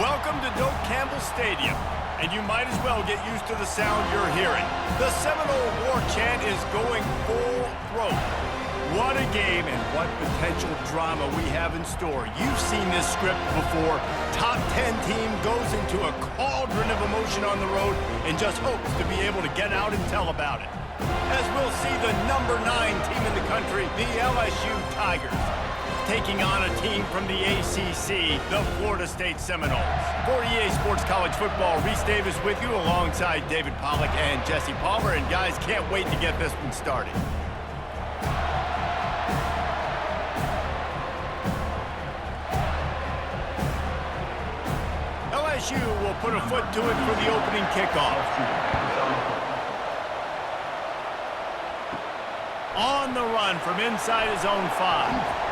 Welcome to Doak Campbell Stadium, and you might as well get used to the sound you're hearing. The Seminole War Chant is going full throat. What a game and what potential drama we have in store. You've seen this script before. Top 10 team goes into a cauldron of emotion on the road and just hopes to be able to get out and tell about it. As we'll see the number 9 team in the country, the LSU Tigers, taking on a team from the ACC, the Florida State Seminoles. For EA Sports College Football, Reese Davis with you alongside David Pollack and Jesse Palmer. And guys, can't wait to get this one started. LSU will put a foot to it for the opening kickoff. On the run from inside his own 5.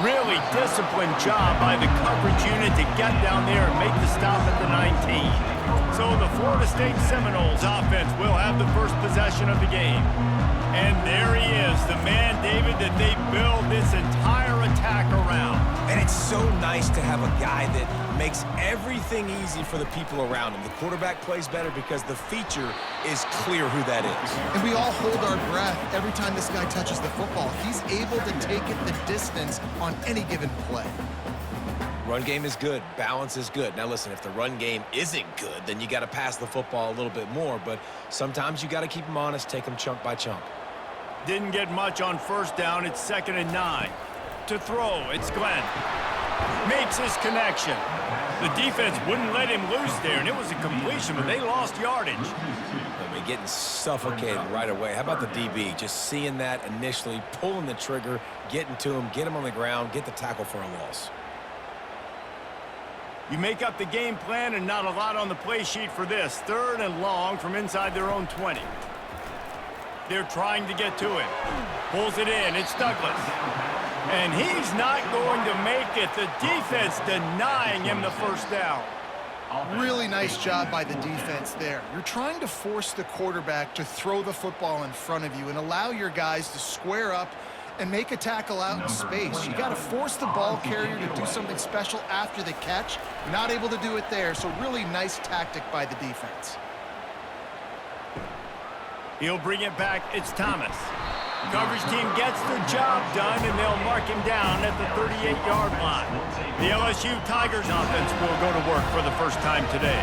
Really disciplined job by the coverage unit to get down there and make the stop at the 19. So the Florida State Seminoles offense will have the first possession of the game. And there he is, the man, David, that they build this entire attack around. And it's so nice to have a guy that makes everything easy for the people around him. The quarterback plays better because the feature is clear who that is. And we all hold our breath every time this guy touches the football. He's able to take it the distance on any given play. Run game is good. Balance is good. Now listen, if the run game isn't good, then you got to pass the football a little bit more. But sometimes you got to keep them honest, take them chunk by chunk. Didn't get much on first down. It's 2nd and 9. To throw, it's Glenn. Makes his connection. The defense wouldn't let him loose there, and it was a completion, but they lost yardage. They'll be getting suffocated right away. How about the DB? Just seeing that initially, pulling the trigger, getting to him, get him on the ground, get the tackle for a loss. You make up the game plan and not a lot on the play sheet for this. 3rd and long from inside their own 20. They're trying to get to him. Pulls it in. It's Douglas. And he's not going to make it. The defense denying him the first down. Really nice job by the defense there. You're trying to force the quarterback to throw the football in front of you and allow your guys to square up and make a tackle out in space. You got to force the ball carrier to do something special after the catch. Not able to do it there, so really nice tactic by the defense. He'll bring it back. It's Thomas. Coverage team gets the job done, and they'll mark him down at the 38-yard line. The LSU Tigers offense will go to work for the first time today.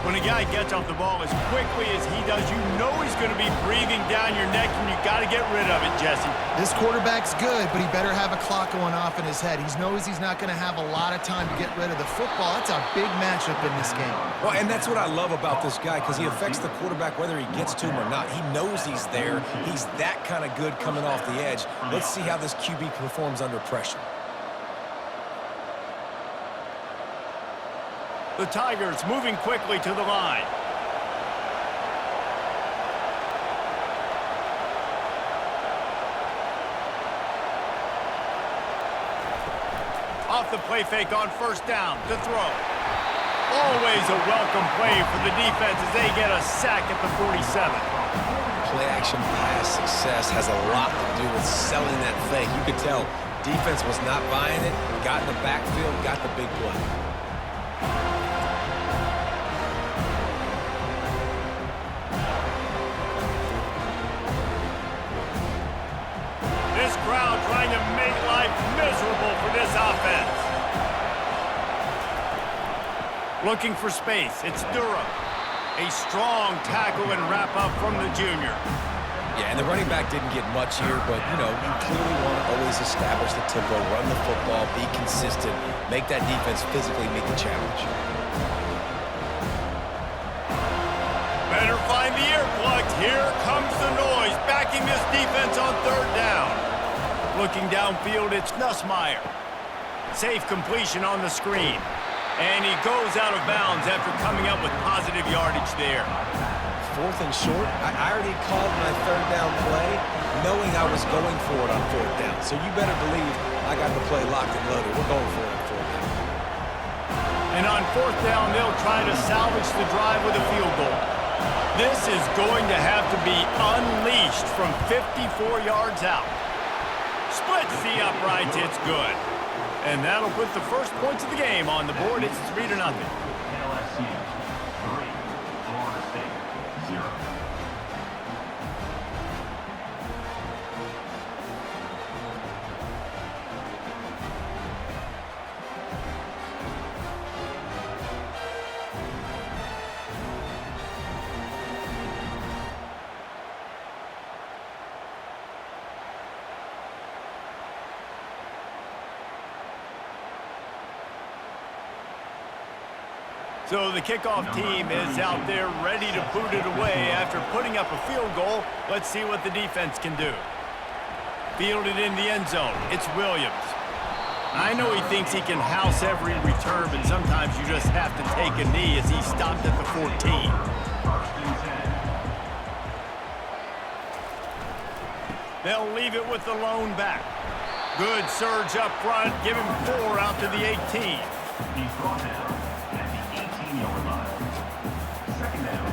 When a guy gets off the ball as quickly as he does, you know he's going to be breathing down your neck, and you got to get rid of it, Jesse. This quarterback's good, but he better have a clock going off in his head. He knows he's not going to have a lot of time to get rid of the football. That's a big matchup in this game. Well, and that's what I love about this guy, because he affects the quarterback whether he gets to him or not. He knows he's there. He's that kind of good coming off the edge. Let's see how this QB performs under pressure. The Tigers moving quickly to the line. Off the play fake on first down to throw. Always a welcome play for the defense as they get a sack at the 47. Play action pass success has a lot to do with selling that fake. You could tell defense was not buying it, got in the backfield, got the big play. This crowd trying to make life miserable for this offense. Looking for space. It's Durham. A strong tackle and wrap up from the junior. Yeah, and the running back didn't get much here, but, you know, you clearly want to always establish the tempo, run the football, be consistent, make that defense physically meet the challenge. Better find the earplugs. Here comes the noise, backing this defense on 3rd down. Looking downfield, it's Nussmeier. Safe completion on the screen. And he goes out of bounds after coming up with positive yardage there. 4th and short. I already called my 3rd down play, knowing I was going for it on 4th down. So you better believe I got the play locked and loaded. We're going for it on 4th down. And on 4th down, they'll try to salvage the drive with a field goal. This is going to have to be unleashed from 54 yards out. Splits the uprights, it's good. And that'll put the first points of the game on the board. It's 3-0. LSU 3, Florida State 0. So the kickoff team is out there ready to boot it away after putting up a field goal. Let's see what the defense can do. Fielded in the end zone. It's Williams. I know he thinks he can house every return, but sometimes you just have to take a knee as he stopped at the 14. They'll leave it with the lone back. Good surge up front. Give him 4 out to the 18. He's brought down at the 18-yard line. Second down.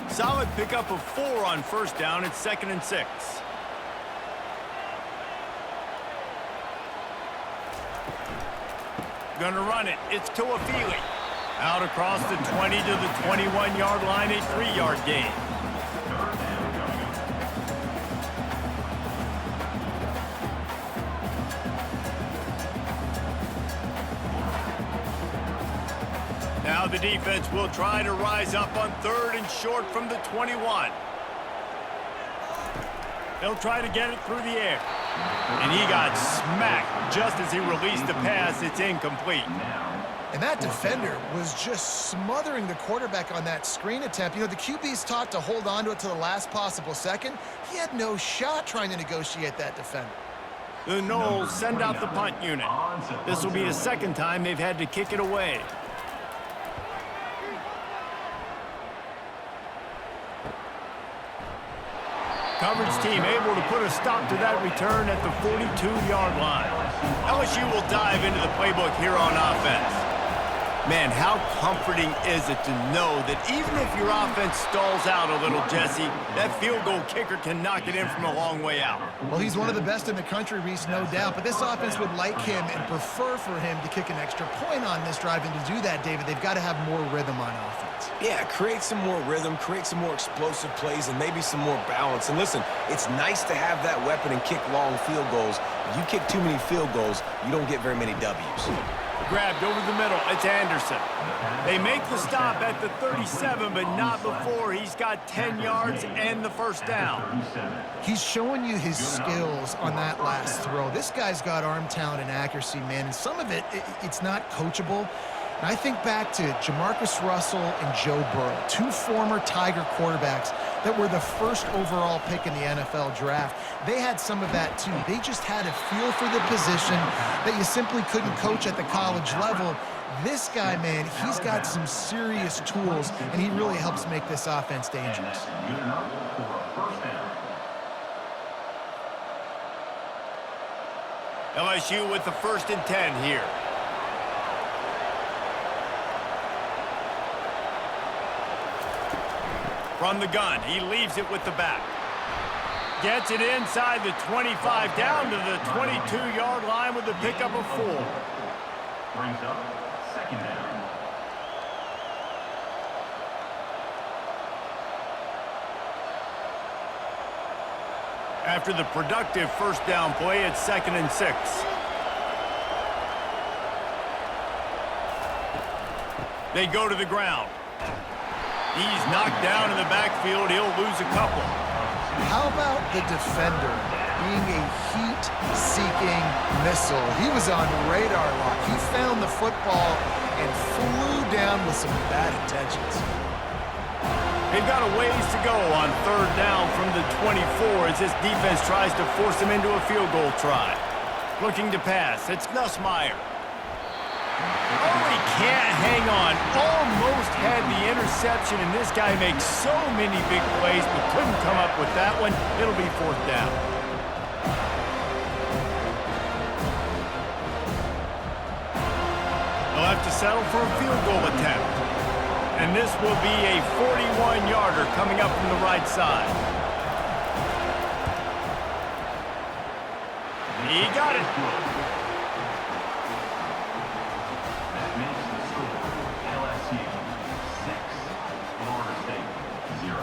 Solid pickup of 4 on first down. It's 2nd and 6. Gonna run it. It's Tuafili. Out across the 20 to the 21-yard line, a 3-yard gain. Now the defense will try to rise up on 3rd and short from the 21. They'll try to get it through the air. And he got smacked just as he released the pass. It's incomplete. And that defender was just smothering the quarterback on that screen attempt. You know, the QB's taught to hold on to it to the last possible second. He had no shot trying to negotiate that defender. The Noles send out the punt unit. This will be the 2nd time they've had to kick it away. Coverage team able to put a stop to that return at the 42-yard line. LSU will dive into the playbook here on offense. Man, how comforting is it to know that even if your offense stalls out a little, Jesse, that field goal kicker can knock it in from a long way out. Well, he's one of the best in the country, Reese, no doubt. But this offense would like him and prefer for him to kick an extra point on this drive. And to do that, David, they've got to have more rhythm on offense. Yeah, create some more rhythm, create some more explosive plays, and maybe some more balance. And listen, it's nice to have that weapon and kick long field goals. If you kick too many field goals, you don't get very many W's. Grabbed over the middle. It's Anderson. They make the stop at the 37, but not before he's got 10 yards and the first down. He's showing you his skills on that last throw. This guy's got arm talent and accuracy, man, and some of it's not coachable. And I think back to Jamarcus Russell and Joe Burrow, 2 former Tiger quarterbacks that were the first overall pick in the NFL draft. They had some of that, too. They just had a feel for the position that you simply couldn't coach at the college level. This guy, man, he's got some serious tools, and he really helps make this offense dangerous. LSU with the 1st and 10 here. From the gun, he leaves it with the back. Gets it inside the 25, down to the 22-yard line with the pickup of 4. Brings up 2nd down. After the productive first down play, it's 2nd and 6. They go to the ground. He's knocked down in the backfield. He'll lose a couple. How about the defender being a heat-seeking missile? He was on radar lock. He found the football and flew down with some bad intentions. They've got a ways to go on 3rd down from the 24 as this defense tries to force them into a field goal try. Looking to pass. It's Nussmeier. Oh, he can't hang on. Almost had the interception, and this guy makes so many big plays, but couldn't come up with that one. It'll be 4th down. They'll have to settle for a field goal attempt. And this will be a 41-yarder coming up from the right side. He got it. That makes the score LSU 6, Florida State 0.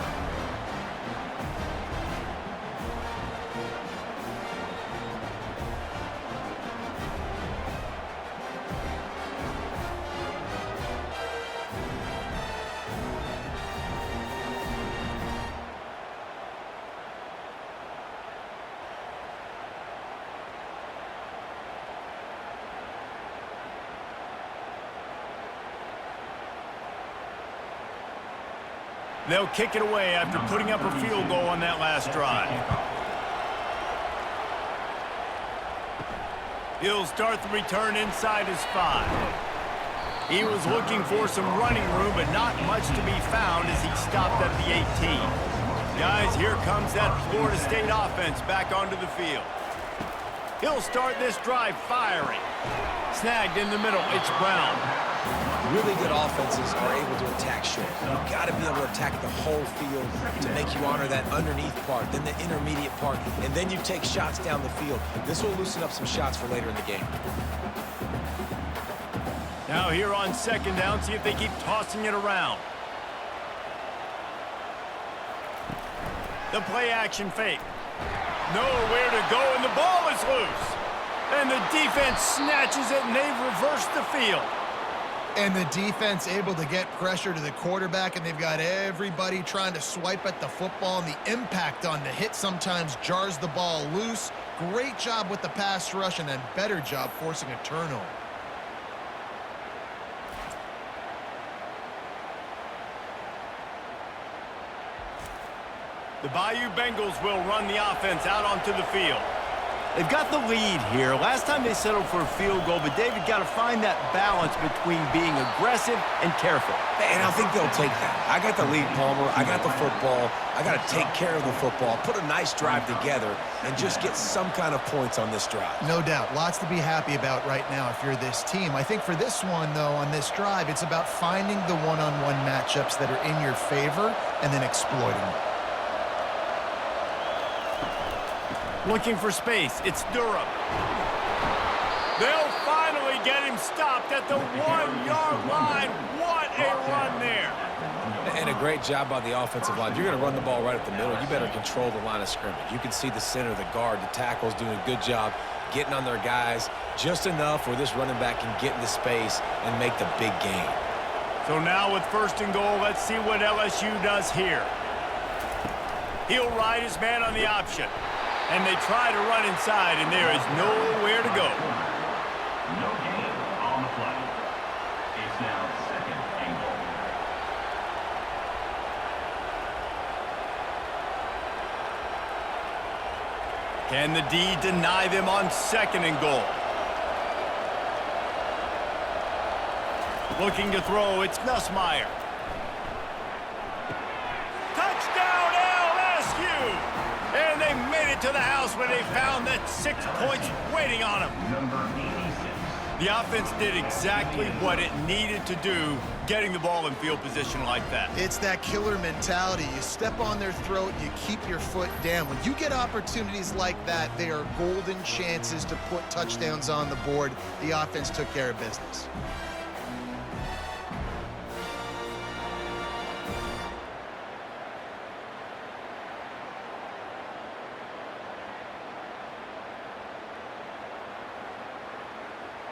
They'll kick it away after putting up a field goal on that last drive. He'll start the return inside his 5. He was looking for some running room, but not much to be found as he stopped at the 18. Guys, here comes that Florida State offense back onto the field. He'll start this drive firing. Snagged in the middle, it's Brown. Really good offenses are able to attack short. You've got to be able to attack the whole field to make you honor that underneath part, then the intermediate part, and then you take shots down the field. This will loosen up some shots for later in the game. Now here on second down, see if they keep tossing it around. The play action fake. Nowhere to go, and the ball is loose. And the defense snatches it, and they've reversed the field. And the defense able to get pressure to the quarterback, and they've got everybody trying to swipe at the football, and the impact on the hit sometimes jars the ball loose. Great job with the pass rush, and then better job forcing a turnover. The Bayou Bengals will run the offense out onto the field. They've got the lead here. Last time they settled for a field goal, but David got to find that balance between being aggressive and careful. And I think they'll take that. I got the lead, Palmer. I got the football. I got to take care of the football, put a nice drive together, and just get some kind of points on this drive. No doubt. Lots to be happy about right now if you're this team. I think for this one, though, on this drive, it's about finding the one-on-one matchups that are in your favor and then exploiting them. Looking for space. It's Durham. They'll finally get him stopped at the 1-yard line. What a run there. And a great job by the offensive line. If you're going to run the ball right at the middle, you better control the line of scrimmage. You can see the center, the guard, the tackles doing a good job getting on their guys just enough where this running back can get into space and make the big game. So now with first and goal, let's see what LSU does here. He'll ride his man on the option. And they try to run inside, and there is nowhere to go. No gain on the play. It's now second and goal. Can the D deny them on second and goal? Looking to throw, it's Nussmeier. Touchdown, LSU! And they made it to the house where they found that 6 points waiting on them. Number 86. The offense did exactly what it needed to do, getting the ball in field position like that. It's that killer mentality. You step on their throat, you keep your foot down. When you get opportunities like that, they are golden chances to put touchdowns on the board. The offense took care of business.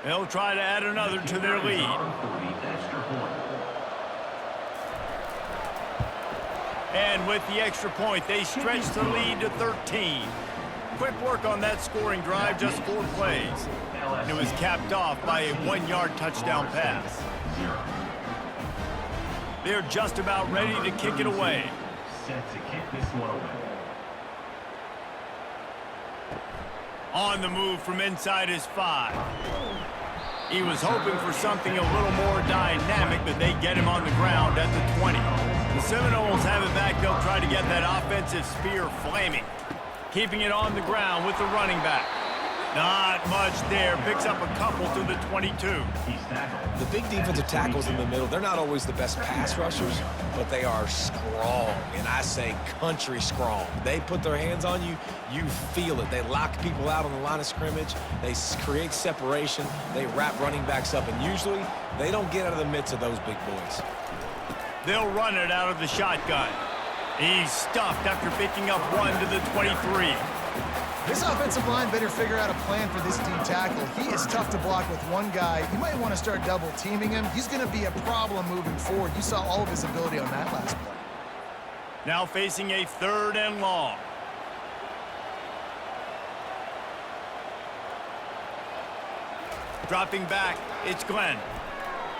They'll try to add another to their lead. And with the extra point, they stretch the lead to 13. Quick work on that scoring drive, just 4 plays. And it was capped off by a 1-yard touchdown pass. They're just about ready to kick it away. Set to kick this one away. On the move from inside his 5. He was hoping for something a little more dynamic, but they get him on the ground at the 20. The Seminoles have it back. They'll try to get that offensive spear flaming. Keeping it on the ground with the running back. Not much there. Picks up a couple to the 22. He's tackled. The big defensive tackles in the middle, they're not always the best pass rushers, but they are strong, and I say country strong. They put their hands on you, you feel it. They lock people out on the line of scrimmage. They create separation. They wrap running backs up, and usually they don't get out of the midst of those big boys. They'll run it out of the shotgun. He's stuffed after picking up one to the 23. This offensive line better figure out a plan for this D tackle. He is tough to block with one guy. You might want to start double teaming him. He's going to be a problem moving forward. You saw all of his ability on that last play. Now facing a 3rd and long. Dropping back, it's Glenn.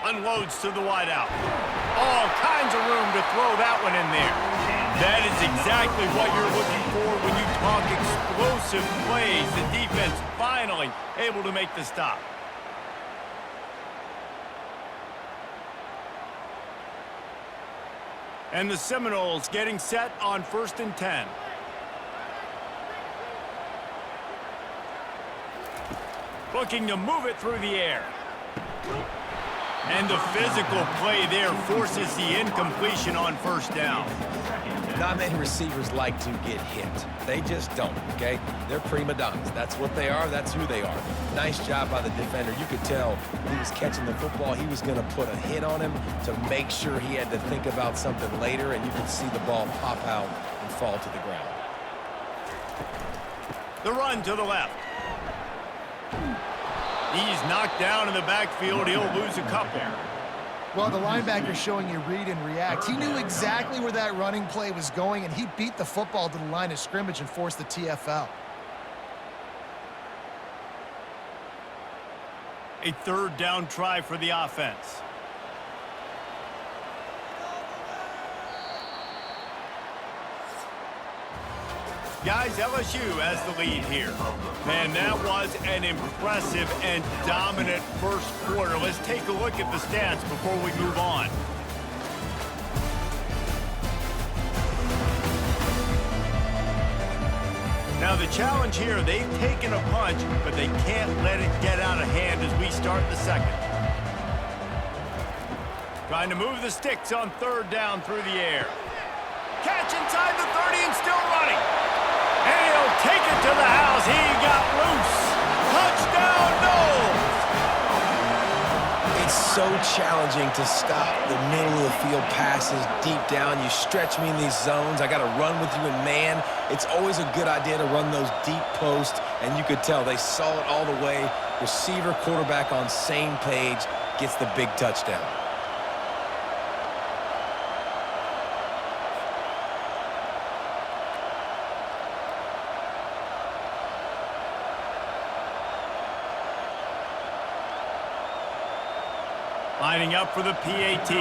Unloads to the wideout. All kinds of room to throw that one in there. That is exactly what you're looking for when you talk explosive plays. The defense finally able to make the stop. And the Seminoles getting set on 1st and 10. Looking to move it through the air. And the physical play there forces the incompletion on 1st down. Not many receivers like to get hit. They just don't, okay? They're prima donnas. That's what they are. That's who they are. Nice job by the defender. You could tell he was catching the football. He was going to put a hit on him to make sure he had to think about something later, and you could see the ball pop out and fall to the ground. The run to the left. He's knocked down in the backfield. He'll lose a couple. Well, the linebacker's showing you read and react. He knew exactly where that running play was going, and he beat the football to the line of scrimmage and forced the TFL. A 3rd down try for the offense. Guys, LSU has the lead here. Man, that was an impressive and dominant first quarter. Let's take a look at the stats before we move on. Now the challenge here, they've taken a punch, but they can't let it get out of hand as we start the 2nd. Trying to move the sticks on 3rd down through the air. Catch inside the 30 and still running. And he'll take it to the house. He got loose. Touchdown, Noles! It's so challenging to stop the middle of the field passes deep down. You stretch me in these zones. I got to run with you in man. It's always a good idea to run those deep posts, and you could tell they saw it all the way. Receiver, quarterback on same page, gets the big touchdown. Lining up for the PAT.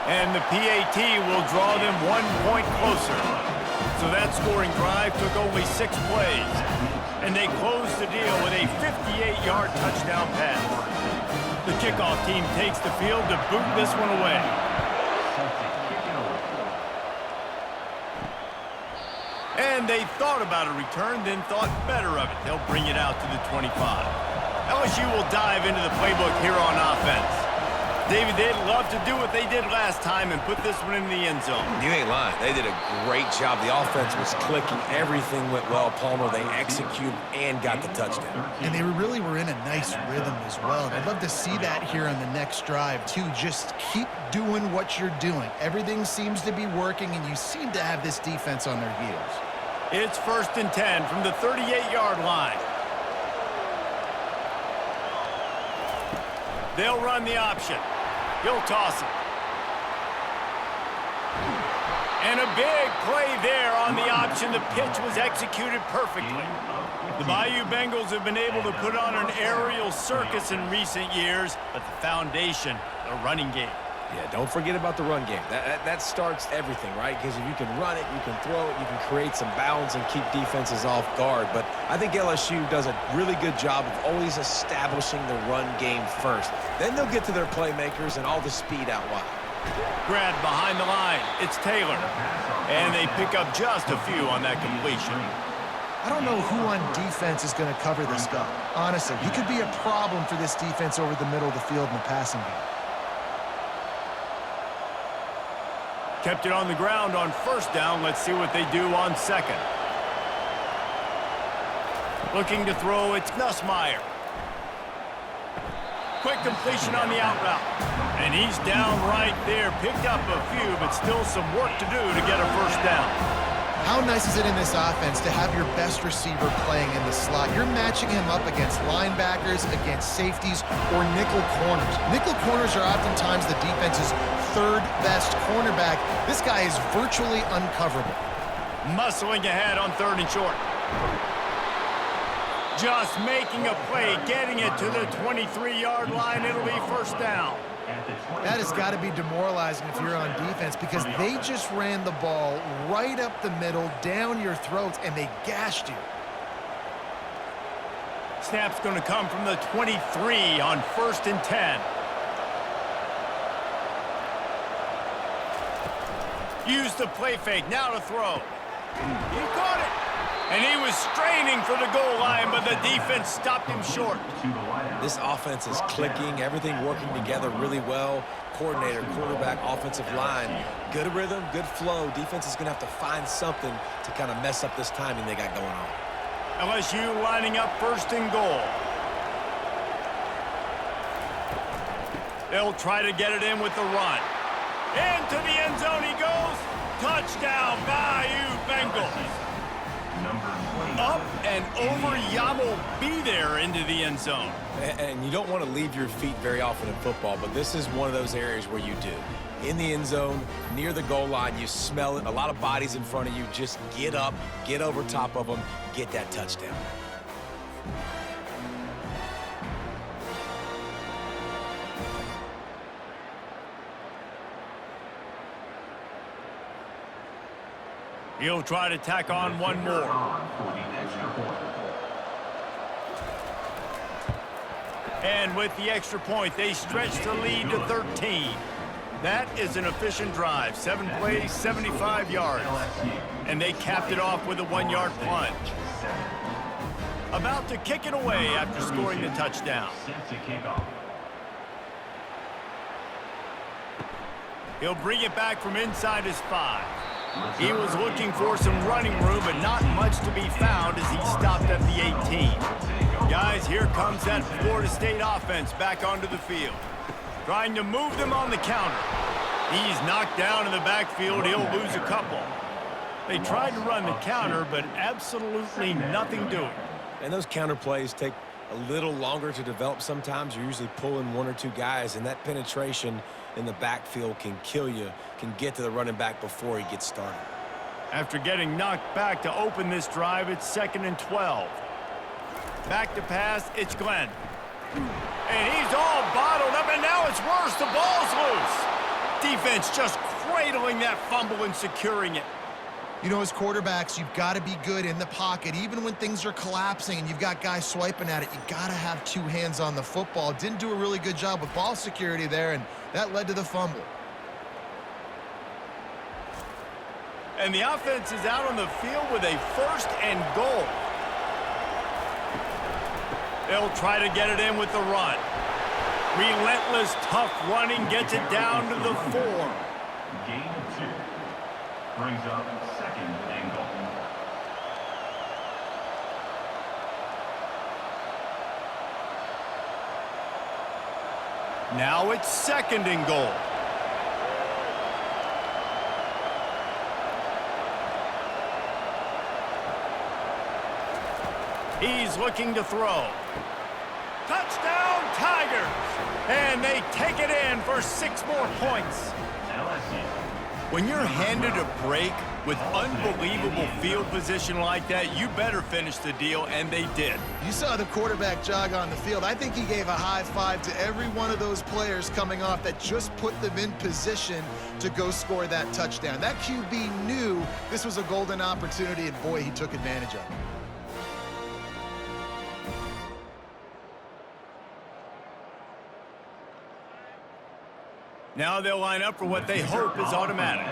And the PAT will draw them 1 point closer. So that scoring drive took only 6 plays. And they closed the deal with a 58-yard touchdown pass. The kickoff team takes the field to boot this one away. And they thought about a return, then thought better of it. They'll bring it out to the 25. LSU will dive into the playbook here on offense. David, they'd love to do what they did last time and put this one in the end zone. You ain't lying. They did a great job. The offense was clicking. Everything went well, Palmer. They executed and got the touchdown. And they really were in a nice rhythm as well. And I'd love to see that here on the next drive, too. Just keep doing what you're doing. Everything seems to be working, and you seem to have this defense on their heels. It's 1st and 10 from the 38-yard line. They'll run the option. He'll toss it. And a big play there on the option. The pitch was executed perfectly. The Bayou Bengals have been able to put on an aerial circus in recent years, but the foundation, the running game. Yeah, don't forget about the run game. That starts everything, right? Because if you can run it, you can throw it, you can create some balance and keep defenses off guard. But I think LSU does a really good job of always establishing the run game first. Then they'll get to their playmakers and all the speed out wide. Grabbed behind the line. It's Taylor. And they pick up just a few on that completion. I don't know who on defense is going to cover this guy. Honestly, he could be a problem for this defense over the middle of the field in the passing game. Kept it on the ground on first down. Let's see what they do on second. Looking to throw, it's Nussmeier. Quick completion on the out route. And he's down right there. Picked up a few, but still some work to do to get a first down. How nice is it in this offense to have your best receiver playing in the slot? You're matching him up against linebackers, against safeties, or nickel corners. Nickel corners are oftentimes the defense's third best cornerback. This guy is virtually uncoverable. Muscling ahead on 3rd and short. Just making a play, getting it to the 23-yard line. It'll be first down. That has got to be demoralizing if you're on defense because they just ran the ball right up the middle, down your throats, and they gashed you. Snap's going to come from the 23 on 1st and 10. Use the play fake, now to throw. He caught it. And he was straining for the goal line, but the defense stopped him short. This offense is clicking, everything working together really well. Coordinator, quarterback, offensive line. Good rhythm, good flow. Defense is going to have to find something to kind of mess up this timing they got going on. LSU lining up 1st and goal. They'll try to get it in with the run. Into the end zone he goes. Touchdown, Bayou Bengals. Up and over, Yamo be there into the end zone. And you don't want to leave your feet very often in football, but this is one of those areas where you do. In the end zone, near the goal line, you smell it. A lot of bodies in front of you. Just get up, get over top of them, get that touchdown. He'll try to tack on one more. And with the extra point, they stretch the lead to 13. That is an efficient drive. 7 plays, 75 yards. And they capped it off with a 1-yard plunge. About to kick it away after scoring the touchdown. He'll bring it back from inside his 5. He was looking for some running room, but not much to be found as he stopped at the 18. Guys, here comes that Florida State offense back onto the field. Trying to move them on the counter. He's knocked down in the backfield. He'll lose a couple. They tried to run the counter, but absolutely nothing doing. And those counter plays take a little longer to develop sometimes. You're usually pulling 1 or 2 guys, and that penetration in the backfield can kill you, can get to the running back before he gets started. After getting knocked back to open this drive, it's 2nd and 12. Back to pass, it's Glenn. And he's all bottled up, and now it's worse. The ball's loose. Defense just cradling that fumble and securing it. You know, as quarterbacks, you've got to be good in the pocket. Even when things are collapsing and you've got guys swiping at it, you got to have 2 hands on the football. Didn't do a really good job with ball security there, and that led to the fumble. And the offense is out on the field with a 1st and goal. They'll try to get it in with the run. Relentless, tough running gets it down to the 4. Gain of 2. Brings up 2nd and goal. Now it's 2nd and goal. He's looking to throw. Touchdown, Tigers! And they take it in for 6 more points. LSU. When you're handed a break with unbelievable field position like that, you better finish the deal, and they did. You saw the quarterback jog on the field. I think he gave a high five to every one of those players coming off that just put them in position to go score that touchdown. That QB knew this was a golden opportunity, and boy, he took advantage of it. Now they'll line up for what they hope is automatic.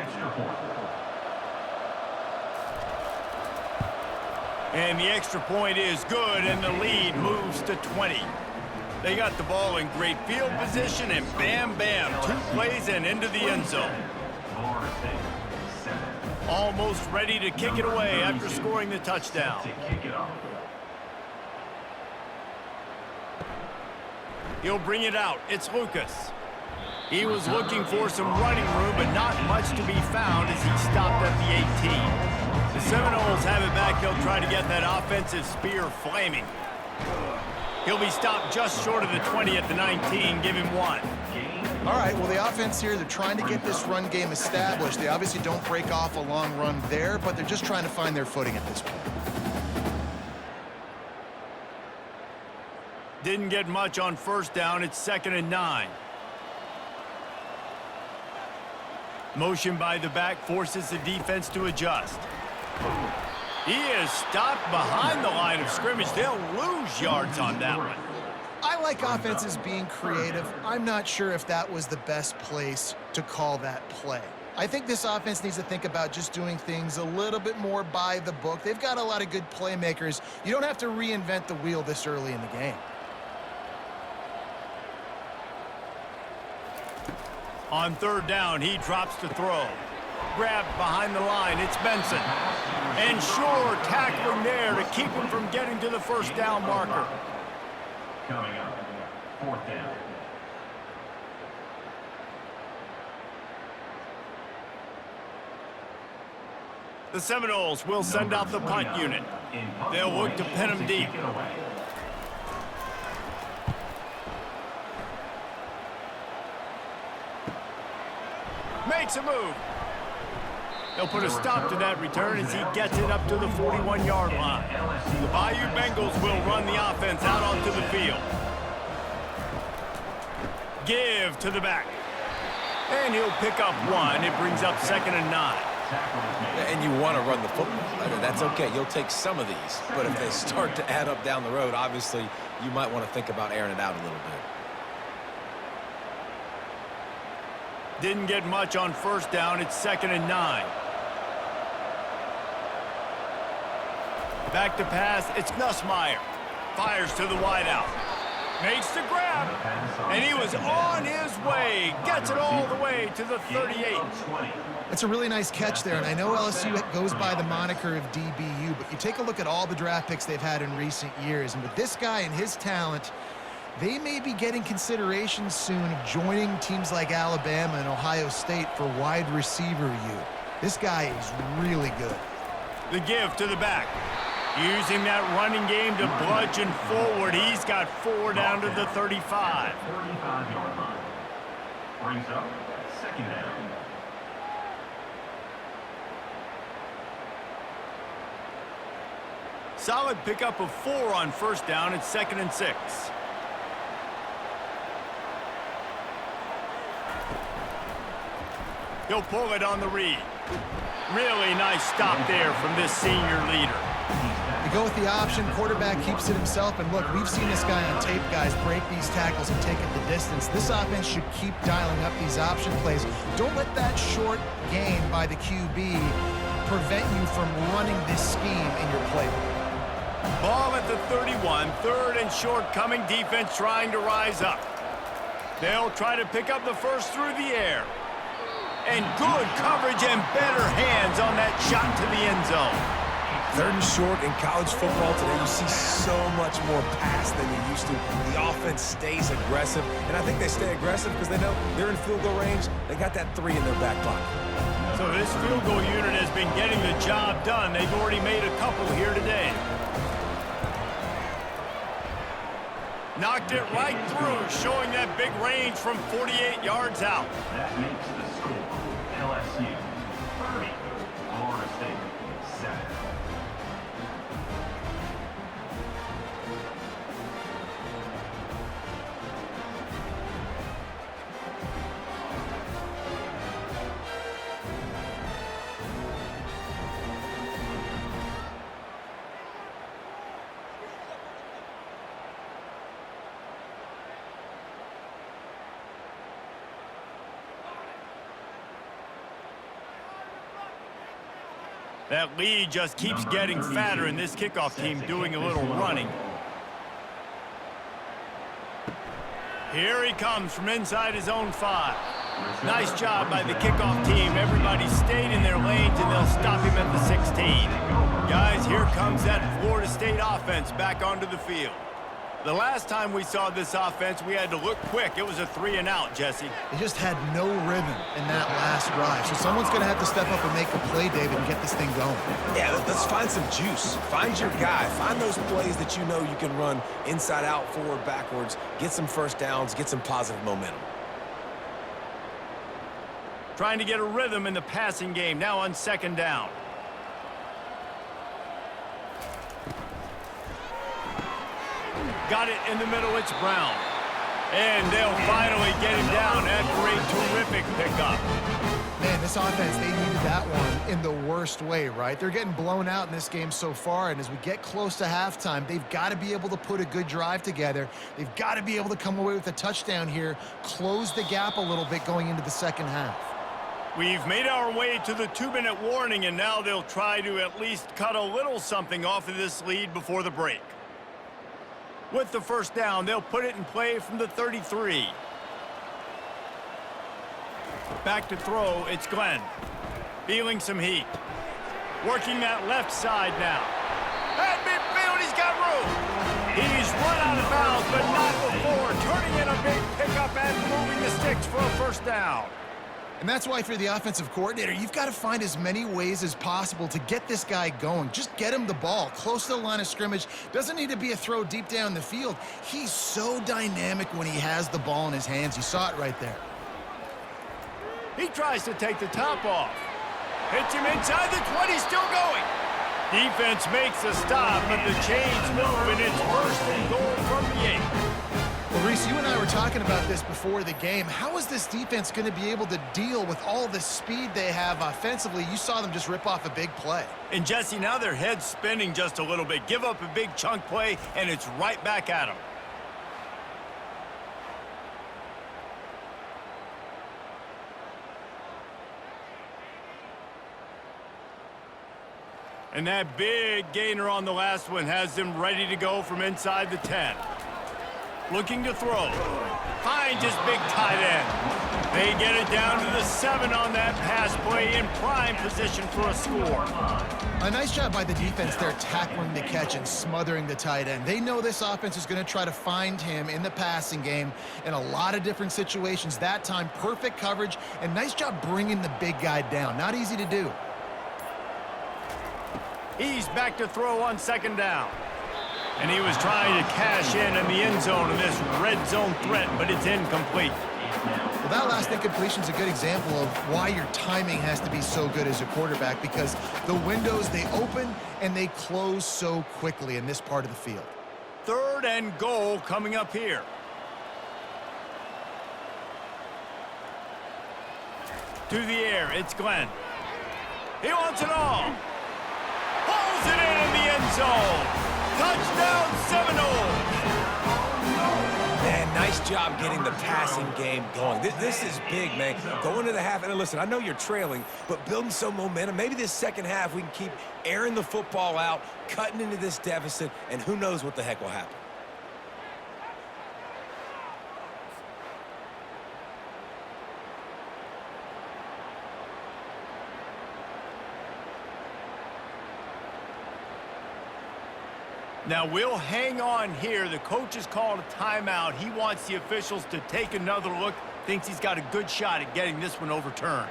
And the extra point is good, and the lead moves to 20. They got the ball in great field position, and bam, bam, 2 plays and into the end zone. Almost ready to kick it away after scoring the touchdown. He'll bring it out. It's Lucas. He was looking for some running room, but not much to be found as he stopped at the 18. The Seminoles have it back. They'll try to get that offensive spear flaming. He'll be stopped just short of the 20 at the 19. Give him 1. All right, well, the offense here, they're trying to get this run game established. They obviously don't break off a long run there, but they're just trying to find their footing at this point. Didn't get much on first down. It's 2nd and 9. Motion by the back forces the defense to adjust. He is stopped behind the line of scrimmage. They'll lose yards on that one. I like offenses being creative. I'm not sure if that was the best place to call that play. I think this offense needs to think about just doing things a little bit more by the book. They've got a lot of good playmakers. You don't have to reinvent the wheel this early in the game. On 3rd down, he drops to throw. Grabbed behind the line, it's Benson. And sure, tackling there to keep him from getting to the first down marker. Coming up, 4th down. The Seminoles will send out the punt unit. They'll look to pin him deep. Makes a move. They'll put a stop to that return as he gets it up to the 41-yard line. The Bayou Bengals will run the offense out onto the field. Give to the back. And he'll pick up 1. It brings up 2nd and 9. And you want to run the football. I mean, that's okay. You'll take some of these. But if they start to add up down the road, obviously, you might want to think about airing it out a little bit. Didn't get much on first down. It's 2nd and 9. Back to pass. It's Nussmeier. Fires to the wideout. Makes the grab. And he was on his way. Gets it all the way to the 38. It's a really nice catch there, and I know LSU goes by the moniker of DBU, but you take a look at all the draft picks they've had in recent years, and with this guy and his talent, they may be getting consideration soon of joining teams like Alabama and Ohio State for wide receiver U. This guy is really good. The give to the back. Using that running game to bludgeon forward. He's got 4 down to the 35. 45-yard line. Brings up 2nd down. Solid pickup of 4 on first down. It's 2nd and 6. He'll pull it on the read. Really nice stop there from this senior leader. They go with the option. Quarterback keeps it himself. And look, we've seen this guy on tape, guys, break these tackles and take it the distance. This offense should keep dialing up these option plays. Don't let that short gain by the QB prevent you from running this scheme in your playbook. Ball at the 31. 3rd and short coming. Defense trying to rise up. They'll try to pick up the first through the air. And good coverage and better hands on that shot to the end zone. 3rd and short in college football today, you see so much more pass than you used to. The offense stays aggressive, and I think they stay aggressive because they know they're in field goal range. They got that 3 in their back pocket. So this field goal unit has been getting the job done. They've already made a couple here today. Knocked it right through, showing that big range from 48 yards out. That makes the score LSU 30, Florida State 7. That lead just keeps getting fatter, and this kickoff team doing a little running. Here he comes from inside his own 5. Nice job by the kickoff team. Everybody stayed in their lanes, and they'll stop him at the 16. Guys, here comes that Florida State offense back onto the field. The last time we saw this offense, we had to look quick. It was a 3-and-out, Jesse. They just had no rhythm in that last drive. So someone's going to have to step up and make a play, David, and get this thing going. Yeah, let's find some juice. Find your guy. Find those plays that you know you can run inside out, forward, backwards. Get some first downs. Get some positive momentum. Trying to get a rhythm in the passing game. Now on 2nd down. Got it in the middle, it's Brown. And they'll finally get him down after a terrific pickup. Man, this offense, they needed that one in the worst way, right? They're getting blown out in this game so far, and as we get close to halftime, they've got to be able to put a good drive together. They've got to be able to come away with a touchdown here, close the gap a little bit going into the second half. We've made our way to the 2-minute warning, and now they'll try to at least cut a little something off of this lead before the break. With the first down, they'll put it in play from the 33. Back to throw, it's Glenn. Feeling some heat. Working that left side now. At midfield, he's got room. He's run out of bounds, but not before. Turning in a big pickup and moving the sticks for a first down. And that's why, if you're the offensive coordinator, you've got to find as many ways as possible to get this guy going. Just get him the ball close to the line of scrimmage. Doesn't need to be a throw deep down the field. He's so dynamic when he has the ball in his hands. You saw it right there. He tries to take the top off. Hits him inside the 20, still going. Defense makes a stop, but the chains move, and it's 1st and goal from the 8. Well, Reese, you and I were talking about this before the game. How is this defense going to be able to deal with all the speed they have offensively? You saw them just rip off a big play. And, Jesse, now their head's spinning just a little bit. Give up a big chunk play, and it's right back at them. And that big gainer on the last one has them ready to go from inside the 10. Looking to throw. Finds his big tight end. They get it down to the 7 on that pass play, in prime position for a score. A nice job by the defense there, tackling the catch and smothering the tight end. They know this offense is going to try to find him in the passing game in a lot of different situations. That time, perfect coverage, and nice job bringing the big guy down. Not easy to do. He's back to throw on 2nd down. And he was trying to cash in the end zone in this red zone threat, but it's incomplete. Well, that last incompletion is a good example of why your timing has to be so good as a quarterback, because the windows, they open and they close so quickly in this part of the field. 3rd and goal coming up here. To the air, it's Glenn. He wants it all. Pulls it in the end zone. Touchdown Seminoles! Man, nice job getting the passing game going. This is big, man. Going to the half, and listen, I know you're trailing, but building some momentum. Maybe this second half we can keep airing the football out, cutting into this deficit, and who knows what the heck will happen. Now, we'll hang on here. The coach has called a timeout. He wants the officials to take another look. Thinks he's got a good shot at getting this one overturned.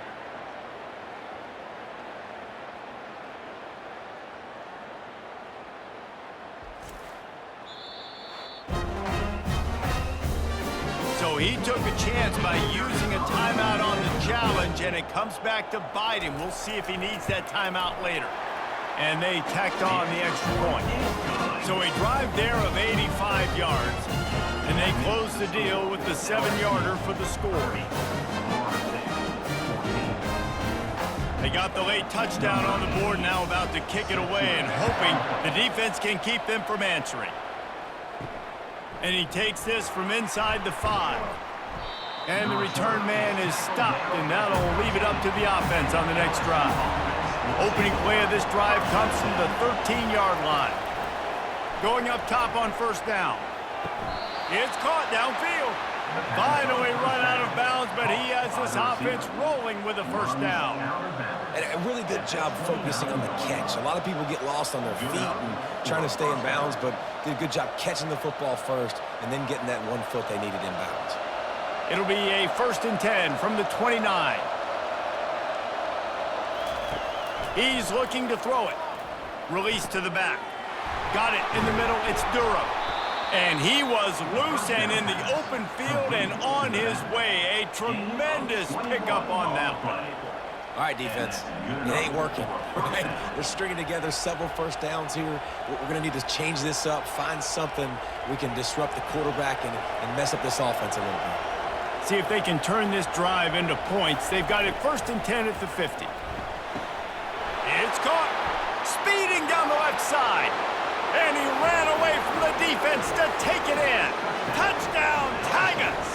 So he took a chance by using a timeout on the challenge, and it comes back to bite him. We'll see if he needs that timeout later. And they tacked on the extra point. So a drive there of 85 yards. And they close the deal with the 7-yarder for the score. They got the late touchdown on the board, now about to kick it away and hoping the defense can keep them from answering. And he takes this from inside the 5. And the return man is stopped, and that'll leave it up to the offense on the next drive. Opening play of this drive comes from the 13-yard line. Going up top on first down. It's caught downfield. Finally run out of bounds, but he has this offense rolling with a first down. And a really good job focusing on the catch. A lot of people get lost on their feet and trying to stay in bounds, but did a good job catching the football first and then getting that 1 foot they needed in bounds. It'll be a 1st and 10 from the 29. He's looking to throw it. Release to the back. Got it in the middle. It's Durham. And he was loose and in the open field and on his way. A tremendous pickup on that one. All right, defense, it ain't working. Right? They're stringing together several first downs here. We're going to need to change this up, find something we can disrupt the quarterback and mess up this offense a little bit. See if they can turn this drive into points. They've got it 1st and 10 at the 50. It's caught. Speeding down the left side. And he ran away from the defense to take it in. Touchdown, Tigers!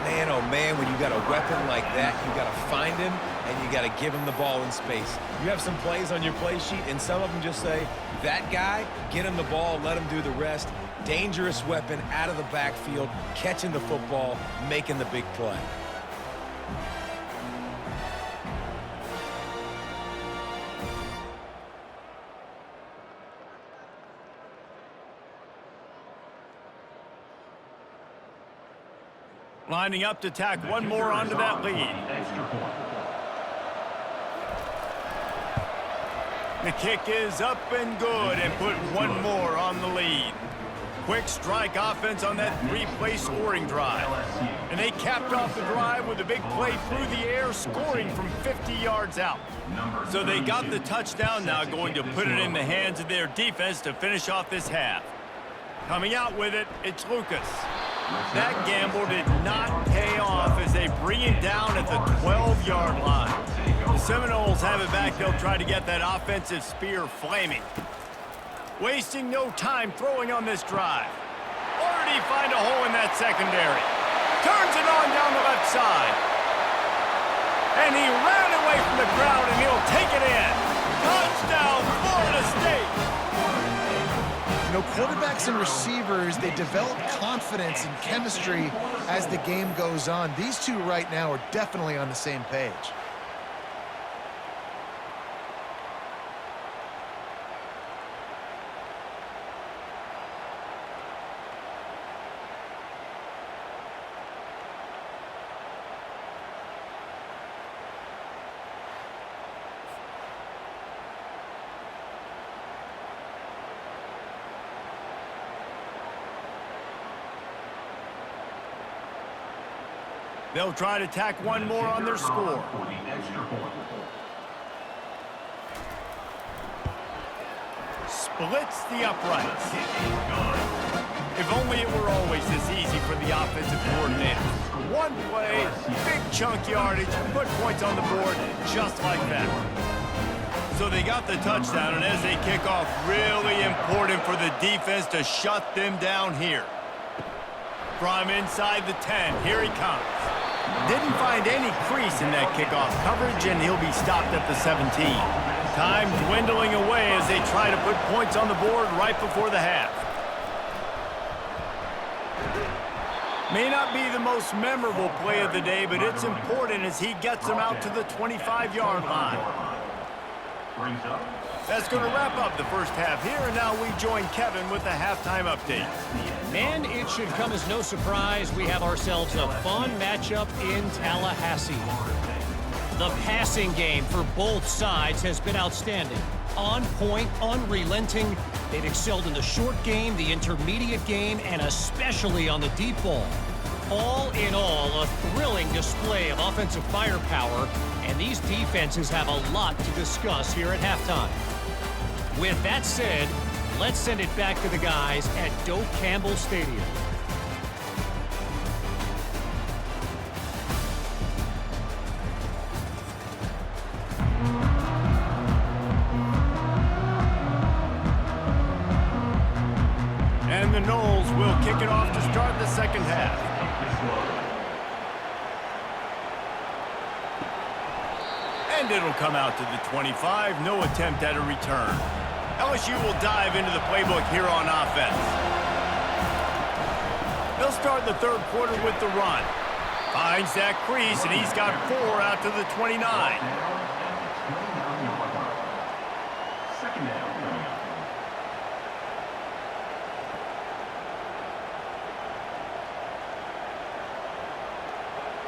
Man, oh man, when you got a weapon like that, you got to find him and you got to give him the ball in space. You have some plays on your play sheet, and some of them just say, that guy, get him the ball, let him do the rest. Dangerous weapon out of the backfield, catching the football, making the big play. Lining up to tack one more onto that lead. The kick is up and good and put one more on the lead. Quick strike offense on that 3-play scoring drive. And they capped off the drive with a big play through the air, scoring from 50 yards out. So they got the touchdown, now going to put it in the hands of their defense to finish off this half. Coming out with it, it's Lucas. That gamble did not pay off as they bring it down at the 12-yard line. The Seminoles have it back. They'll try to get that offensive spear flaming. Wasting no time throwing on this drive. Already find a hole in that secondary. Turns it on down the left side. And he ran away from the crowd, and he'll take it in. Touchdown, Florida State. You know, quarterbacks and receivers, they develop confidence and chemistry as the game goes on. These two right now are definitely on the same page. They'll try to tack one more on their score. Splits the uprights. If only it were always this easy for the offensive coordinator. One play, big chunk yardage, put points on the board just like that. So they got the touchdown, and as they kick off, really important for the defense to shut them down here. From inside the 10, here he comes. Didn't find any crease in that kickoff coverage, and he'll be stopped at the 17. Time dwindling away as they try to put points on the board right before the half. May not be the most memorable play of the day, but it's important as he gets them out to the 25-yard line. That's going to wrap up the first half here, and now we join Kevin with the halftime update. And it should come as no surprise, we have ourselves a fun matchup in Tallahassee. The passing game for both sides has been outstanding. On point, unrelenting. They've excelled in the short game, the intermediate game, and especially on the deep ball. All in all, a thrilling display of offensive firepower, and these defenses have a lot to discuss here at halftime. With that said, let's send it back to the guys at Doak Campbell Stadium. And the Noles will kick it off to start the second half. And it'll come out to the 25. No attempt at a return. LSU will dive into the playbook here on offense. They'll start the third quarter with the run. Finds that crease, and he's got 4 out to the 29. Second down.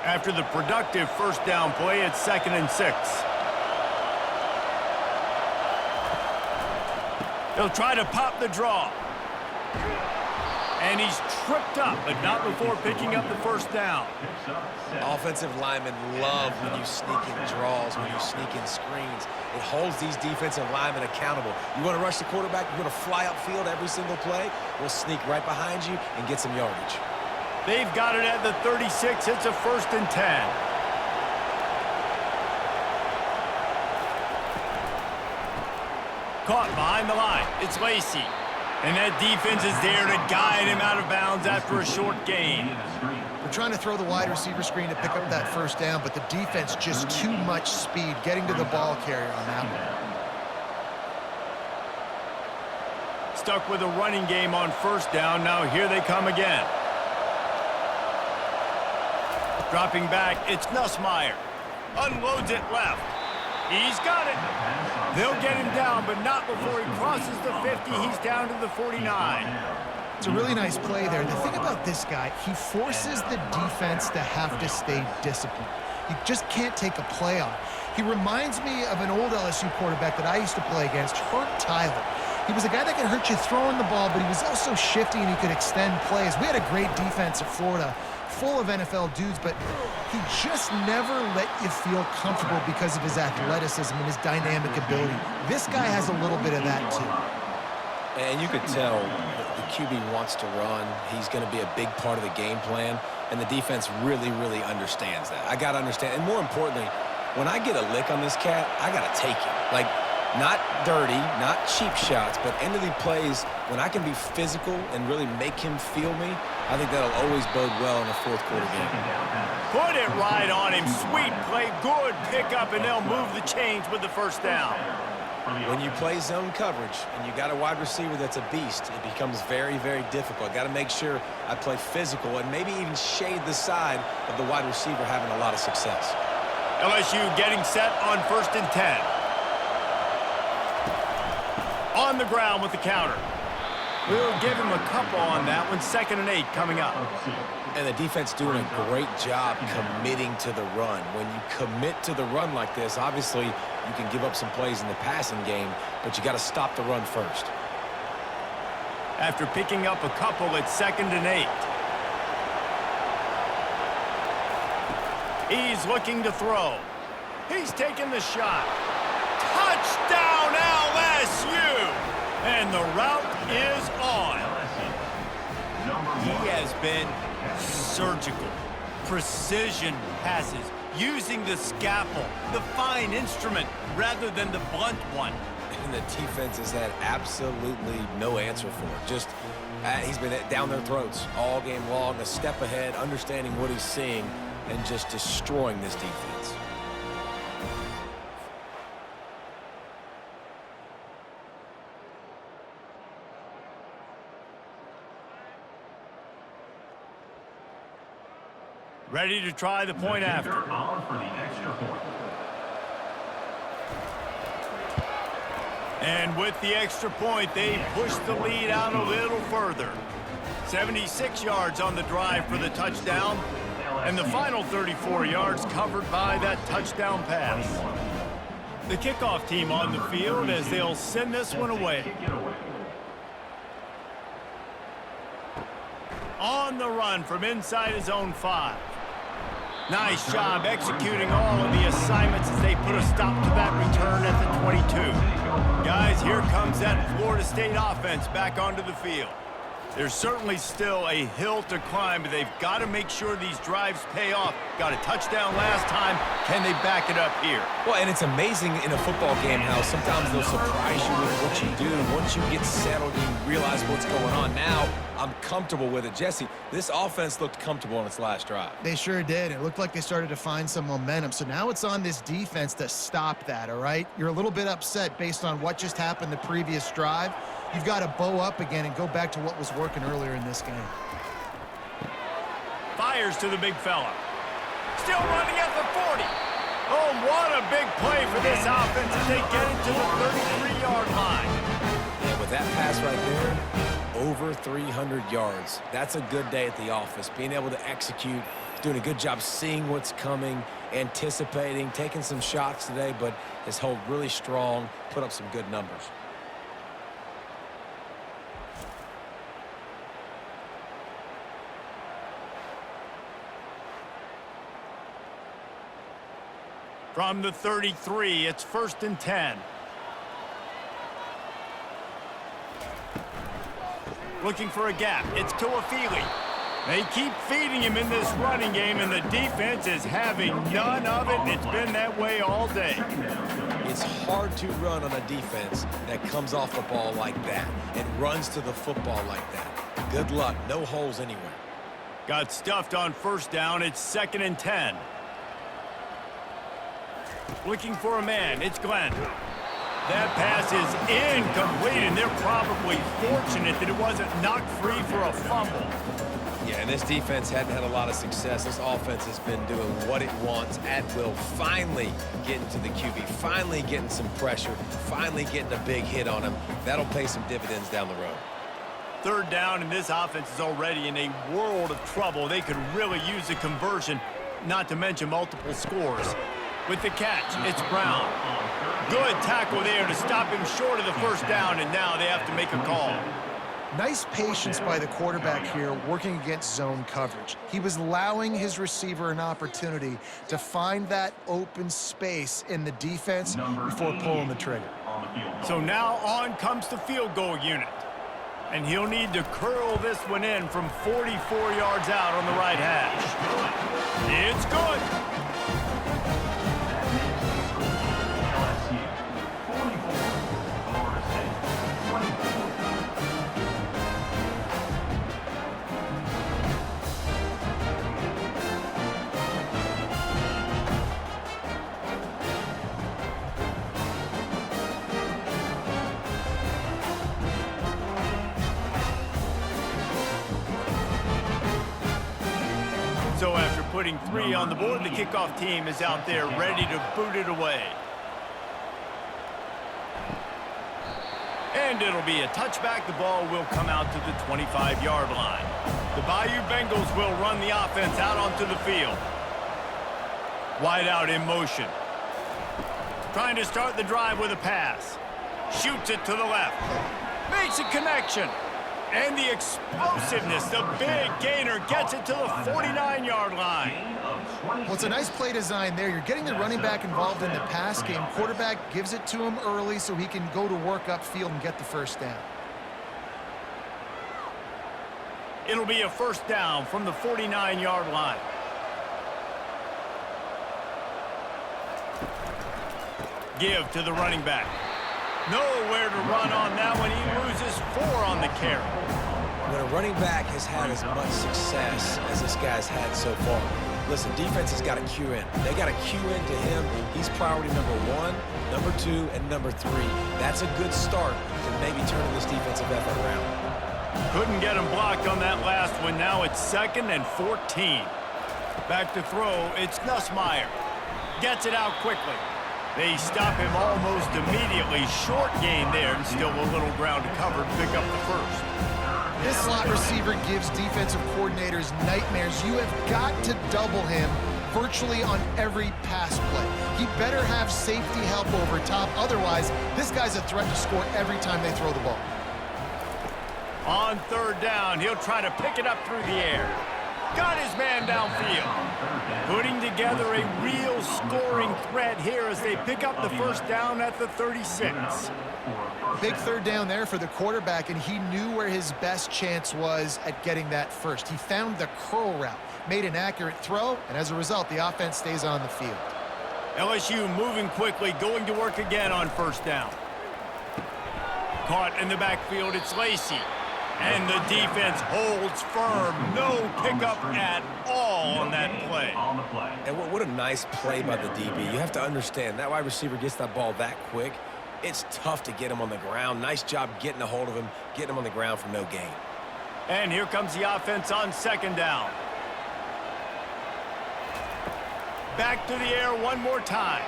After the productive first down play, it's 2nd and 6. They'll try to pop the draw. And he's tripped up, but not before picking up the first down. Offensive linemen love when you sneak in draws, when you sneak in screens. It holds these defensive linemen accountable. You want to rush the quarterback, you want to fly upfield every single play, we'll sneak right behind you and get some yardage. They've got it at the 36. It's a 1st and 10. Caught behind the line. It's Lacey. And that defense is there to guide him out of bounds after a short gain. We're trying to throw the wide receiver screen to pick up that first down, but the defense just too much speed getting to the ball carrier on that one. Stuck with a running game on first down. Now here they come again. Dropping back, it's Nussmeier. Unloads it left. He's got it. They'll get him down, but not before he crosses the 50. He's down to the 49. It's a really nice play there. The thing about this guy, he forces the defense to have to stay disciplined. You just can't take a play on. He reminds me of an old LSU quarterback that I used to play against, Herb Tyler. He was a guy that could hurt you throwing the ball, but he was also shifty and he could extend plays. We had a great defense at Florida, full of NFL dudes, but he just never let you feel comfortable because of his athleticism and his dynamic ability. This guy has a little bit of that too. And you could tell the QB wants to run. He's going to be a big part of the game plan, and the defense really, really understands that. I got to understand, and more importantly, when I get a lick on this cat, I got to take it. Like, not dirty, not cheap shots, but end of the plays, when I can be physical and really make him feel me, I think that'll always bode well in a fourth quarter game. Put it right on him. Sweet play, good pickup, and they'll move the chains with the first down. When you play zone coverage and you got a wide receiver that's a beast, it becomes very, very difficult. Got to make sure I play physical and maybe even shade the side of the wide receiver having a lot of success. LSU getting set on 1st and 10. On the ground with the counter. We'll give him a couple on that one. 2nd and 8 coming up. And the defense doing a great job committing to the run. When you commit to the run like this, obviously you can give up some plays in the passing game, but you got to stop the run first. After picking up a couple, it's 2nd and 8. He's looking to throw. He's taking the shot. Touchdown LSU! And the route is on. He has been surgical. Precision passes, using the scalpel, the fine instrument, rather than the blunt one. And the defense has had absolutely no answer for it. Just, he's been down their throats all game long, a step ahead, understanding what he's seeing, and just destroying this defense. Ready to try the point after. On for the extra point. And with the extra point, they push the lead out a little further. 76 yards on the drive for the touchdown, and the final 34 yards covered by that touchdown pass. The kickoff team on the field as they'll send this one away. On the run from inside his own 5. Nice job executing all of the assignments as they put a stop to that return at the 22. Guys, here comes that Florida State offense back onto the field. There's certainly still a hill to climb, but they've got to make sure these drives pay off. Got a touchdown last time. Can they back it up here? Well, and it's amazing in a football game how sometimes they'll surprise you with what you do. Once you get settled and you realize what's going on, now I'm comfortable with it. Jesse, this offense looked comfortable on its last drive. They sure did. It looked like they started to find some momentum. So now it's on this defense to stop that, all right? You're a little bit upset based on what just happened the previous drive. You've got to bow up again and go back to what was working earlier in this game. Fires to the big fella. Still running at the 40. Oh, what a big play for this offense as they get it to the 33-yard line. Yeah, with that pass right there, over 300 yards. That's a good day at the office. Being able to execute, doing a good job seeing what's coming, anticipating, taking some shots today, but has held really strong, put up some good numbers. From the 33, it's 1st and 10. Looking for a gap. It's Tuafili. They keep feeding him in this running game, and the defense is having none of it. It's been that way all day. It's hard to run on a defense that comes off the ball like that and runs to the football like that. Good luck. No holes anywhere. Got stuffed on 1st down. It's 2nd and 10. Looking for a man. It's Glenn. That pass is incomplete, and they're probably fortunate that it wasn't knocked free for a fumble. Yeah, and this defense hadn't had a lot of success. This offense has been doing what it wants at will. Finally getting to the QB, finally getting some pressure, finally getting a big hit on him. That'll pay some dividends down the road. 3rd down, and this offense is already in a world of trouble. They could really use a conversion, not to mention multiple scores. With the catch, it's Brown. Good tackle there to stop him short of the 1st down, and now they have to make a call. Nice patience by the quarterback here working against zone coverage. He was allowing his receiver an opportunity to find that open space in the defense before pulling the trigger. So now on comes the field goal unit. And he'll need to curl this one in from 44 yards out on the right hash. It's good. So after putting 3 on the board, the kickoff team is out there ready to boot it away. And it'll be a touchback. The ball will come out to the 25-yard line. The Bayou Bengals will run the offense out onto the field. Wide out in motion. Trying to start the drive with a pass. Shoots it to the left. Makes a connection. And the explosiveness, the big gainer, gets it to the 49-yard line. Well, it's a nice play design there. You're getting the running back involved in the pass game. Quarterback gives it to him early so he can go to work upfield and get the 1st down. It'll be a 1st down from the 49-yard line. Give to the running back. Nowhere to run on that one. He loses 4 on the carry. When a running back has had as much success as this guy's had so far, listen, defense has got to cue in. They got to cue into him. He's priority number 1, number 2, and number 3. That's a good start to maybe turning this defensive effort around. Couldn't get him blocked on that last one. Now it's 2nd and 14. Back to throw. It's Nussmeier. Gets it out quickly. They stop him almost immediately. Short gain there, and still a little ground to cover to pick up the 1st. This slot receiver gives defensive coordinators nightmares. You have got to double him virtually on every pass play. He better have safety help over top. Otherwise, this guy's a threat to score every time they throw the ball. On 3rd down, he'll try to pick it up through the air. Got his man downfield. Putting together a real scoring threat here as they pick up the first down at the 36. Big third down there for the quarterback, and he knew where his best chance was at getting that first. He found the curl route, made an accurate throw, and as a result, the offense stays on the field. LSU moving quickly, going to work again on first down. Caught in the backfield, it's Lacey. And the defense holds firm. No pickup at all on that play. And what a nice play by the DB. You have to understand, that wide receiver gets that ball that quick. It's tough to get him on the ground. Nice job getting a hold of him, getting him on the ground for no gain. And here comes the offense on second down. Back to the air one more time.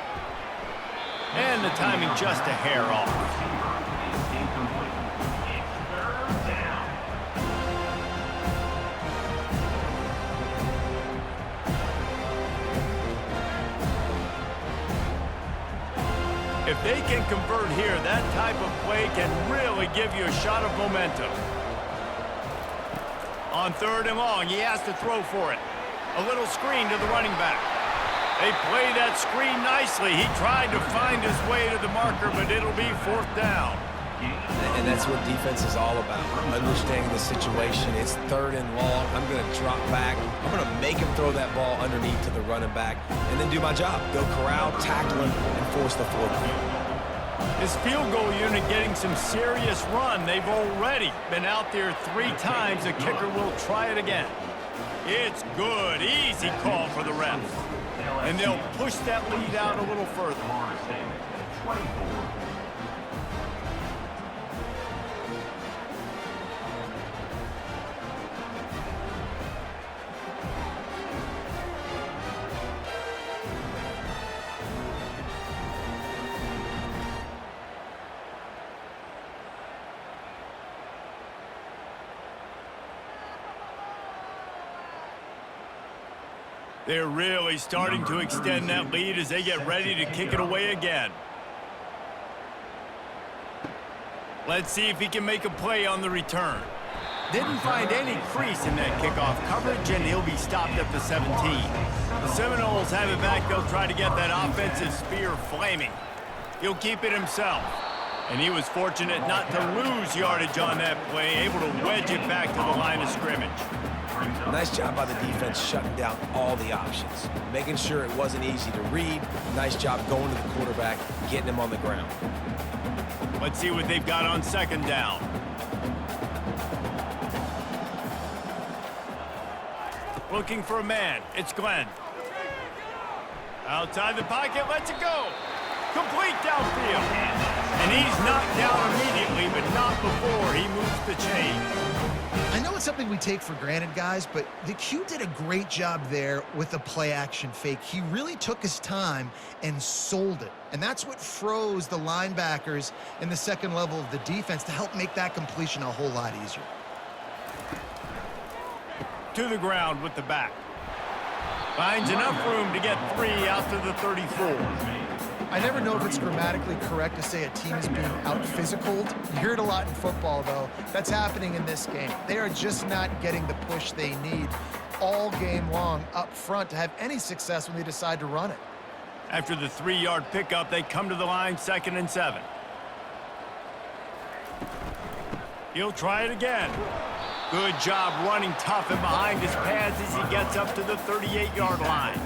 And the timing just a hair off. If they can convert here, that type of play can really give you a shot of momentum. On third and long, he has to throw for it. A little screen to the running back. They play that screen nicely. He tried to find his way to the marker, but it'll be fourth down. And that's what defense is all about, understanding the situation. It's third and long. I'm going to drop back. I'm going to make him throw that ball underneath to the running back and then do my job. Go corral, tackle him, and force the fourth down. This field goal unit getting some serious run. They've already been out there 3 times. The kicker will try it again. It's good. Easy call for the refs. And they'll push that lead out a little further. They're really starting to extend that lead as they get ready to kick it away again. Let's see if he can make a play on the return. Didn't find any crease in that kickoff coverage, and he'll be stopped at the 17. The Seminoles have it back. They'll try to get that offensive spear flaming. He'll keep it himself. And he was fortunate not to lose yardage on that play, able to wedge it back to the line of scrimmage. Nice job by the defense shutting down all the options, making sure it wasn't easy to read. Nice job going to the quarterback, getting him on the ground. Let's see what they've got on second down. Looking for a man. It's Glenn. Outside the pocket, lets it go. Complete downfield. And he's knocked down immediately, but not before he moves the chain. I know it's something we take for granted, guys, but the Q did a great job there with the play-action fake. He really took his time and sold it. And that's what froze the linebackers in the second level of the defense to help make that completion a whole lot easier. To the ground with the back. Finds enough room to get 3 out to the 34. I never know if it's grammatically correct to say a team is being out-physicaled. You hear it a lot in football, though. That's happening in this game. They are just not getting the push they need all game long up front to have any success when they decide to run it. After the 3-yard pickup, they come to the line, 2nd and 7. He'll try it again. Good job running tough and behind his pads as he gets up to the 38-yard line.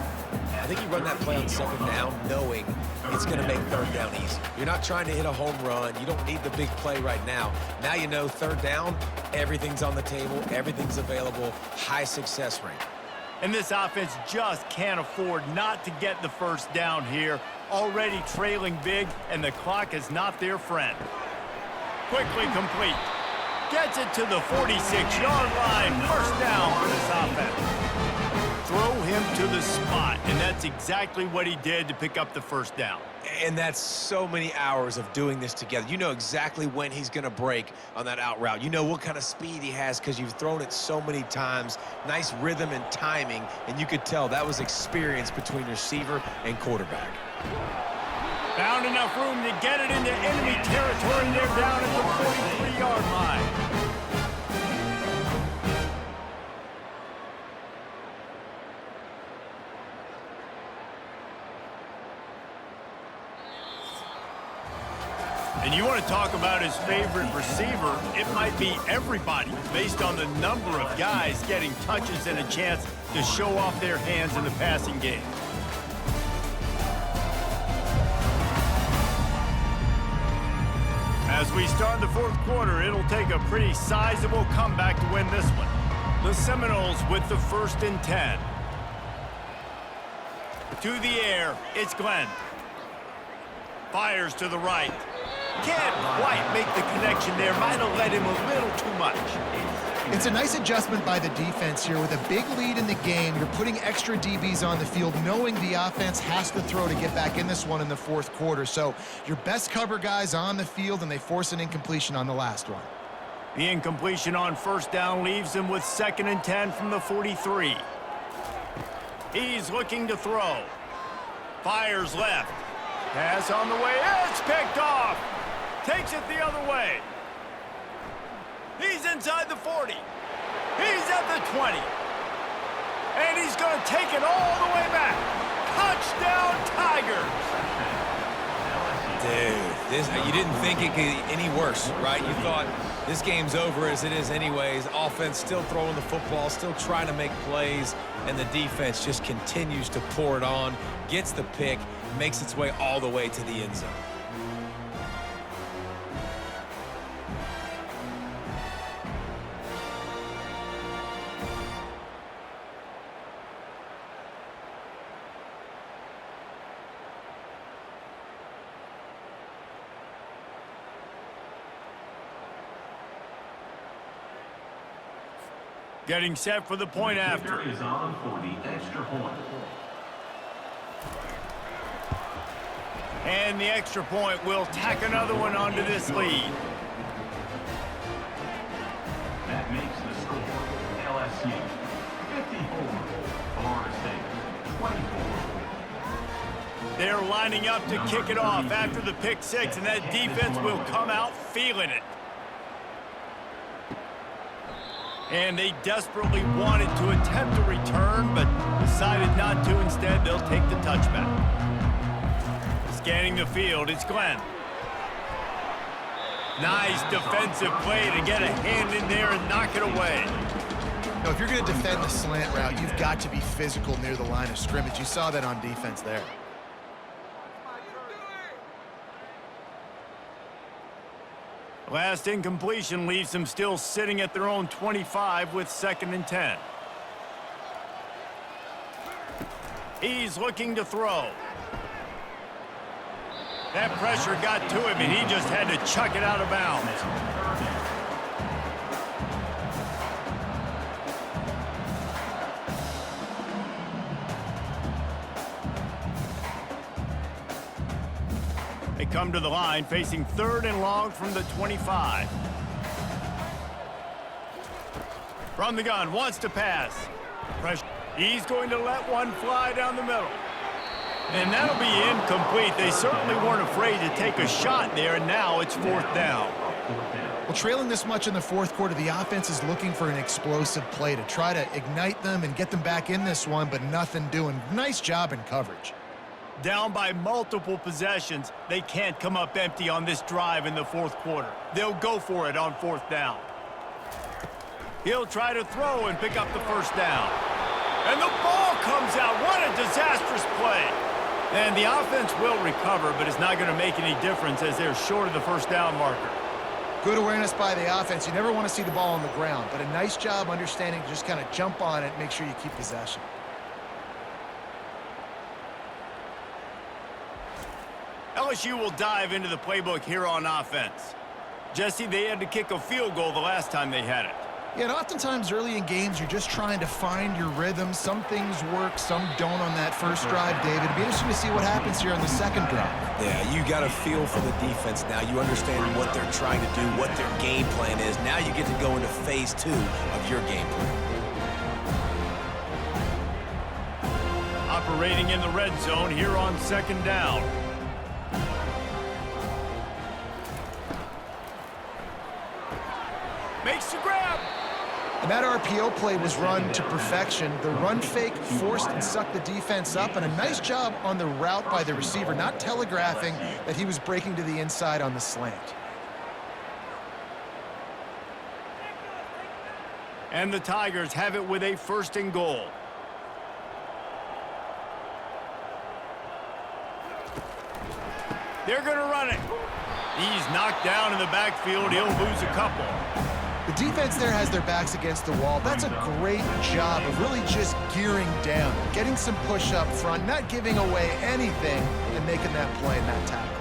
I think he run that play on second down knowing it's going to make third down easy. You're not trying to hit a home run. You don't need the big play right now. Now you know third down, everything's on the table, everything's available, high success rate. And this offense just can't afford not to get the first down here. Already trailing big, and the clock is not their friend. Quickly complete. Gets it to the 46-yard line. First down for this offense. Throw him to the spot, and that's exactly what he did to pick up the first down. And that's so many hours of doing this together. You know exactly when he's going to break on that out route. You know what kind of speed he has because you've thrown it so many times. Nice rhythm and timing, and you could tell that was experience between receiver and quarterback. Found enough room to get it into enemy territory. They're down at the 43-yard line. And you want to talk about his favorite receiver, it might be everybody based on the number of guys getting touches and a chance to show off their hands in the passing game. As we start the fourth quarter, it'll take a pretty sizable comeback to win this one. The Seminoles with the 1st and 10. To the air, it's Glenn. Fires to the right. Can't quite make the connection there. Might have led him a little too much. It's a nice adjustment by the defense here. With a big lead in the game, you're putting extra DBs on the field, knowing the offense has to throw to get back in this one in the fourth quarter. So your best cover guys on the field, and they force an incompletion on the last one. The incompletion on 1st down leaves him with 2nd and 10 from the 43. He's looking to throw. Fires left. Pass on the way. It's picked off. Takes it the other way. He's inside the 40. He's at the 20. And he's going to take it all the way back. Touchdown, Tigers. Dude, you didn't think it could get any worse, right? You thought this game's over as it is anyways. Offense still throwing the football, still trying to make plays, and the defense just continues to pour it on, gets the pick, makes its way all the way to the end zone. Getting set for the point after. Is on for the extra point. And the extra point will tack another one onto this lead. That makes the score LSU 54, Florida State 24. They're lining up to kick it off after the pick six, and that defense will come out feeling it. And they desperately wanted to attempt a return, but decided not to. Instead, they'll take the touchback. Scanning the field, it's Glenn. Nice defensive play to get a hand in there and knock it away. Now, if you're going to defend the slant route, you've got to be physical near the line of scrimmage. You saw that on defense there. Last incompletion leaves them still sitting at their own 25 with 2nd and 10. He's looking to throw. That pressure got to him, and he just had to chuck it out of bounds. They come to the line facing 3rd and long from the 25. From the gun, wants to pass. Pressure. He's going to let one fly down the middle. And that'll be incomplete. They certainly weren't afraid to take a shot there, and now it's 4th down. Well, trailing this much in the fourth quarter, the offense is looking for an explosive play to try to ignite them and get them back in this one, but nothing doing. Nice job in coverage. Down by multiple possessions, they can't come up empty on this drive in the fourth quarter. They'll go for it on 4th down. He'll try to throw and pick up the 1st down. And the ball comes out. What a disastrous play. And the offense will recover, but it's not going to make any difference as they're short of the 1st down marker. Good awareness by the offense. You never want to see the ball on the ground, but a nice job understanding to just kind of jump on it and make sure you keep possession. LSU will dive into the playbook here on offense. Jesse, they had to kick a field goal the last time they had it. Yeah, and oftentimes early in games, you're just trying to find your rhythm. Some things work, some don't on that first drive, David. It'll be interesting to see what happens here on the second drive. Yeah, you got a feel for the defense now. You understand what they're trying to do, what their game plan is. Now you get to go into phase 2 of your game plan. Operating in the red zone here on 2nd down. Makes the grab. And that RPO play was run to perfection. The run fake forced and sucked the defense up, and a nice job on the route by the receiver, not telegraphing that he was breaking to the inside on the slant. And the Tigers have it with a 1st and goal. They're going to run it. He's knocked down in the backfield. He'll lose a couple. The defense there has their backs against the wall. That's a great job of really just gearing down, getting some push up front, not giving away anything, and making that play and that tackle.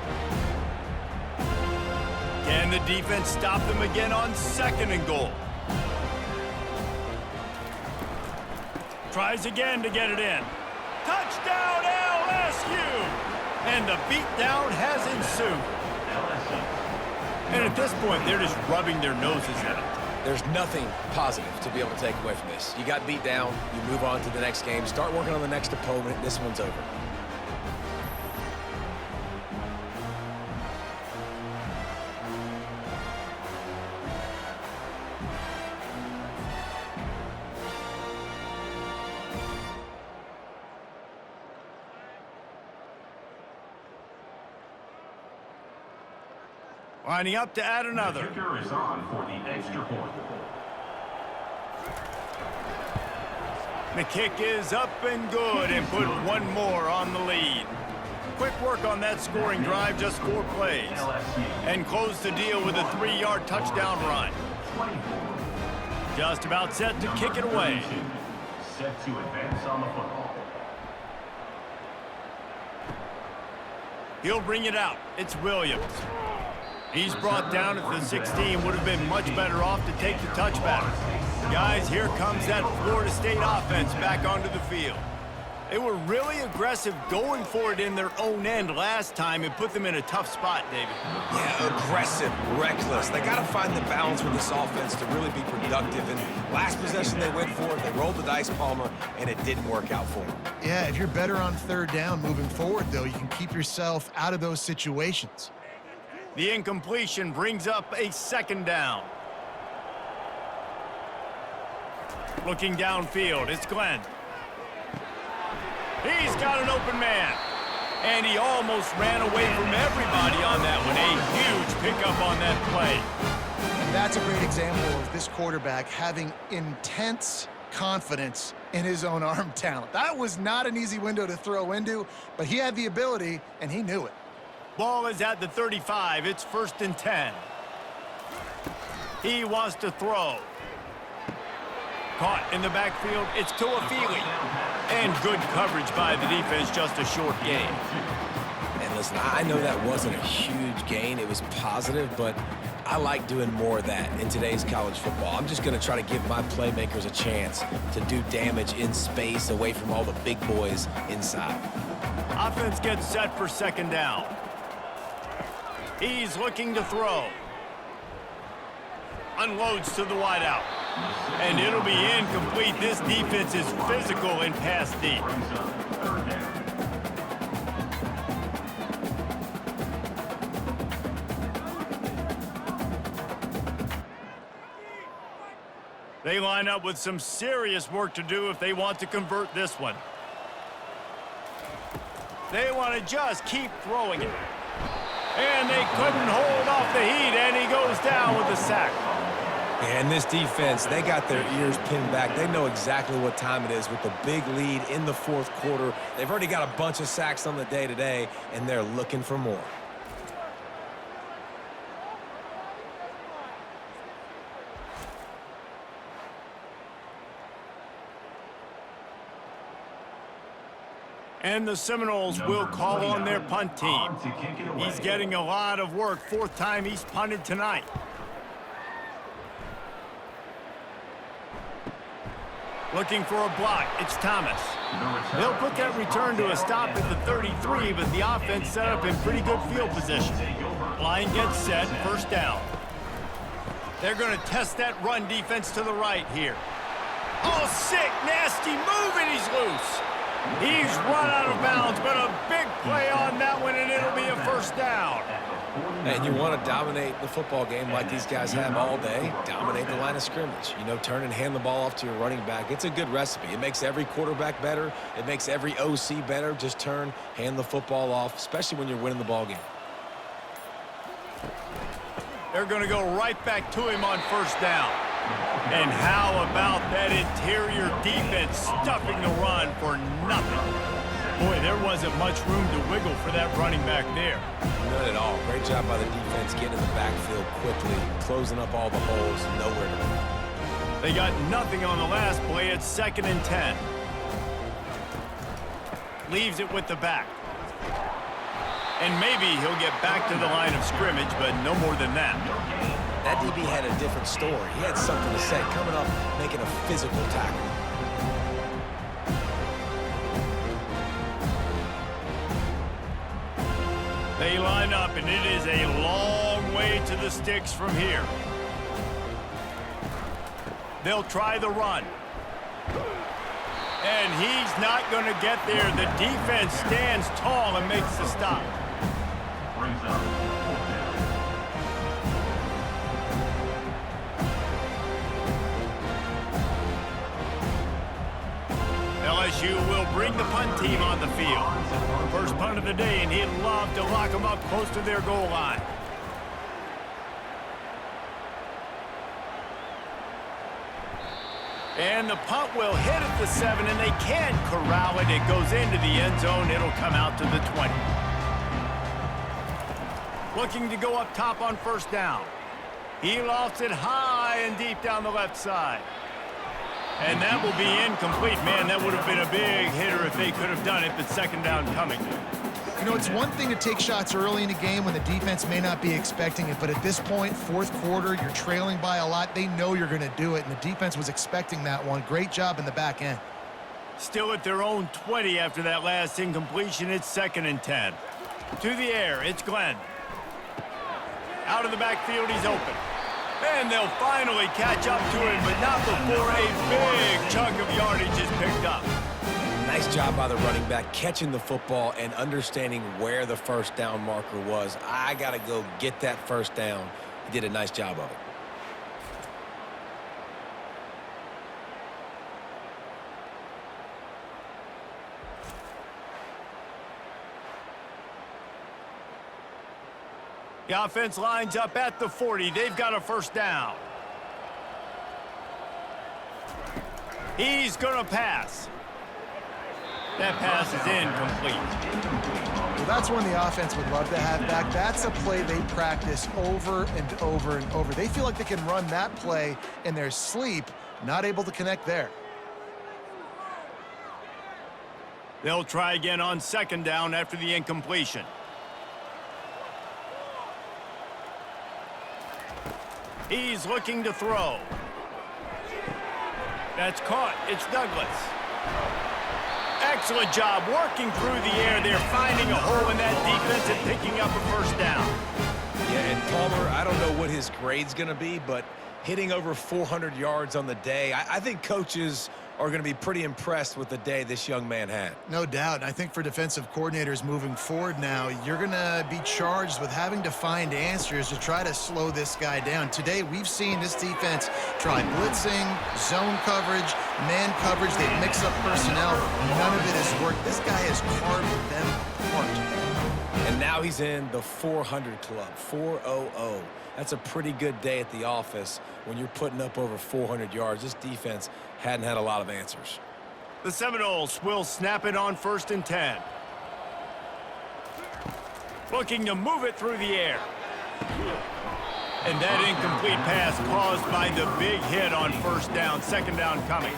Can the defense stop them again on 2nd and goal? Tries again to get it in. Touchdown, LSU! And the beatdown has ensued. And at this point, they're just rubbing their noses at it. There's nothing positive to be able to take away from this. You got beat down, you move on to the next game, start working on the next opponent. This one's over. Lining up to add another. The kicker is on for the extra point. The kick is up and good and put one more on the lead. Quick work on that scoring drive, just 4 plays. And close the deal with a 3-yard touchdown run. Just about set to kick it away. Set to advance on the football. He'll bring it out. It's Williams. He's brought down at the 16. Would have been much better off to take the touchback. Guys, here comes that Florida State offense back onto the field. They were really aggressive going for it in their own end last time and put them in a tough spot, David. Yeah, aggressive, reckless. They got to find the balance with this offense to really be productive. And last possession they went for it, they rolled the dice, Palmer, and it didn't work out for them. Yeah, if you're better on 3rd down moving forward, though, you can keep yourself out of those situations. The incompletion brings up a 2nd down. Looking downfield, it's Glenn. He's got an open man. And he almost ran away from everybody on that one. A huge pickup on that play. And that's a great example of this quarterback having intense confidence in his own arm talent. That was not an easy window to throw into, but he had the ability, and he knew it. Ball is at the 35. It's 1st and 10. He wants to throw. Caught in the backfield. It's Tuafili. And good coverage by the defense. Just a short gain. And listen, I know that wasn't a huge gain. It was positive, but I like doing more of that in today's college football. I'm just going to try to give my playmakers a chance to do damage in space away from all the big boys inside. Offense gets set for 2nd down. He's looking to throw. Unloads to the wideout. And it'll be incomplete. This defense is physical and pass deep. They line up with some serious work to do if they want to convert this one. They want to just keep throwing it. And they couldn't hold off the heat, and he goes down with a sack. And this defense, they got their ears pinned back. They know exactly what time it is with the big lead in the 4th quarter. They've already got a bunch of sacks on the day today, and they're looking for more. And the Seminoles will call on their punt team. He's getting a lot of work. 4th time he's punted tonight. Looking for a block. It's Thomas. They'll put that return to a stop at the 33, but the offense set up in pretty good field position. Line gets set. 1st down. They're going to test that run defense to the right here. Oh, sick, nasty move, and he's loose. He's run out of bounds, but a big play on that one, and it'll be a 1st down. And you want to dominate the football game like these guys have all day. Dominate the line of scrimmage. You know, turn and hand the ball off to your running back. It's a good recipe. It makes every quarterback better. It makes every OC better. Just turn, hand the football off, especially when you're winning the ball game. They're going to go right back to him on first down. And how about that interior defense stuffing the run for nothing? Boy, there wasn't much room to wiggle for that running back there. None at all. Great job by the defense getting in the backfield quickly, closing up all the holes, nowhere to go. They got nothing on the last play. It's 2nd and 10. Leaves it with the back. And maybe he'll get back to the line of scrimmage, but no more than that. That DB had a different story. He had something to say, coming up, making a physical tackle. They line up, and it is a long way to the sticks from here. They'll try the run. And he's not going to get there. The defense stands tall and makes the stop. Brings up 4th down. LSU will bring the punt team on the field. First punt of the day, and he'd love to lock them up close to their goal line. And the punt will hit at the 7, and they can't corral it. It goes into the end zone. It'll come out to the 20. Looking to go up top on first down. He lofts it high and deep down the left side. And that will be incomplete. Man, that would have been a big hitter if they could have done it, but 2nd down coming. You know, it's one thing to take shots early in a game when the defense may not be expecting it, but at this point, 4th quarter, you're trailing by a lot. They know you're going to do it, and the defense was expecting that one. Great job in the back end. Still at their own 20 after that last incompletion. It's 2nd and 10. To the air, it's Glenn. Out of the backfield, he's open. And they'll finally catch up to him, but not before a big chunk of yardage is picked up. Nice job by the running back, catching the football and understanding where the first down marker was. I got to go get that first down. He did a nice job of it. The offense lines up at the 40. They've got a first down. He's going to pass. That pass is incomplete. Well, that's one the offense would love to have back. That's a play they practice over and over and over. They feel like they can run that play in their sleep, not able to connect there. They'll try again on 2nd down after the incompletion. He's looking to throw. That's caught. It's Douglas. Excellent job working through the air. They're finding a hole in that defense and picking up a first down. Yeah, and Palmer, I don't know what his grade's going to be, but hitting over 400 yards on the day, I think coaches are going to be pretty impressed with the day this young man had. No doubt. I think for defensive coordinators moving forward now, you're going to be charged with having to find answers to try to slow this guy down. Today, we've seen this defense try blitzing, zone coverage, man coverage. They mix up personnel. None of it has worked. This guy has carved them apart. And now he's in the 400 club, 400. That's a pretty good day at the office when you're putting up over 400 yards. This defense hadn't had a lot of answers. The Seminoles will snap it on 1st and 10. Looking to move it through the air. And that incomplete pass caused by the big hit on first down. 2nd down coming.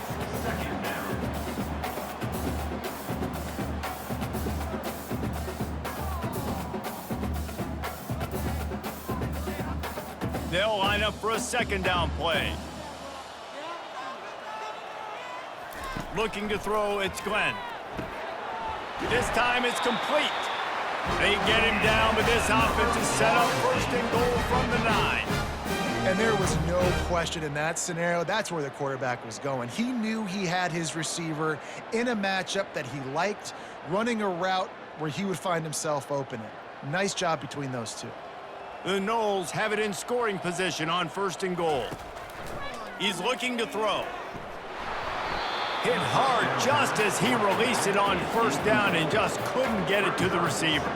They'll line up for a 2nd down play. Looking to throw, it's Glenn. This time it's complete. They get him down, but this offense is set up 1st and goal from the 9. And there was no question in that scenario. That's where the quarterback was going. He knew he had his receiver in a matchup that he liked, running a route where he would find himself opening. Nice job between those two. The Noles have it in scoring position on 1st and goal. He's looking to throw. Hit hard just as he released it on 1st down and just couldn't get it to the receiver.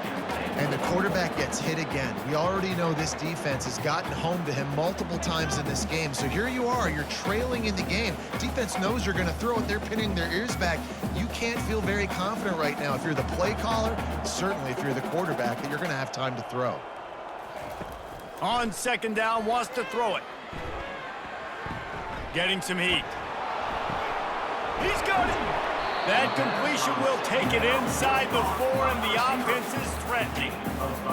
And the quarterback gets hit again. We already know this defense has gotten home to him multiple times in this game. So here you are, you're trailing in the game. Defense knows you're going to throw it. They're pinning their ears back. You can't feel very confident right now if you're the play caller, certainly if you're the quarterback, that you're going to have time to throw. On 2nd down, wants to throw it. Getting some heat. He's got it. That completion will take it inside the 4, and the offense is threatening.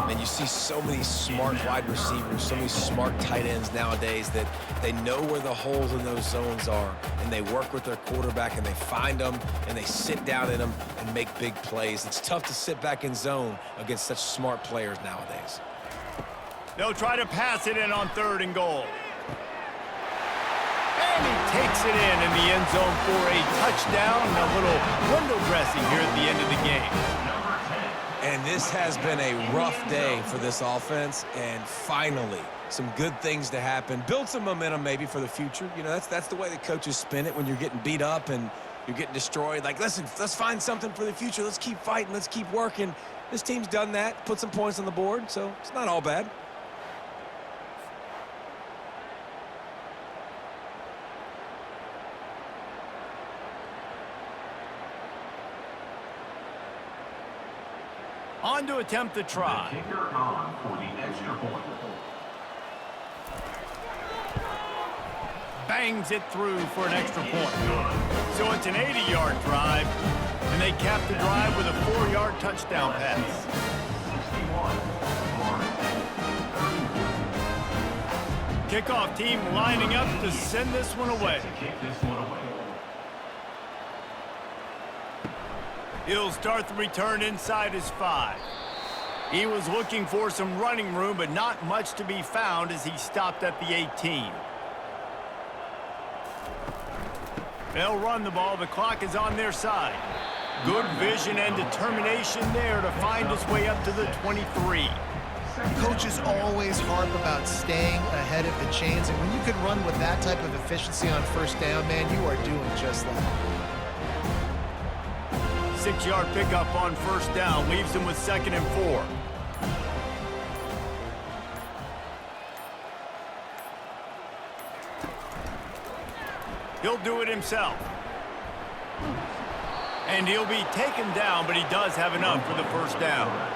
And you see so many smart wide receivers, so many smart tight ends nowadays that they know where the holes in those zones are, and they work with their quarterback, and they find them, and they sit down in them and make big plays. It's tough to sit back in zone against such smart players nowadays. They'll try to pass it in on 3rd and goal. And he takes it in the end zone for a touchdown and a little window dressing here at the end of the game. And this has been a rough day for this offense, and finally, some good things to happen. Build some momentum maybe for the future. You know, that's the way the coaches spin it when you're getting beat up and you're getting destroyed. Like, listen, let's find something for the future. Let's keep fighting. Let's keep working. This team's done that, put some points on the board, so it's not all bad. On to attempt the try. Kicker on for the extra point. Bangs it through for an extra point. So it's an 80-yard drive, and they cap the drive with a 4-yard touchdown pass. 61. Kickoff team lining up to send this one away. He'll start the return inside his 5. He was looking for some running room, but not much to be found as he stopped at the 18. They'll run the ball. The clock is on their side. Good vision and determination there to find his way up to the 23. Coaches always harp about staying ahead of the chains, and when you can run with that type of efficiency on 1st down, man, you are doing just that. 6-yard pickup on 1st down leaves him with 2nd and 4. He'll do it himself. And he'll be taken down, but he does have enough for the 1st down.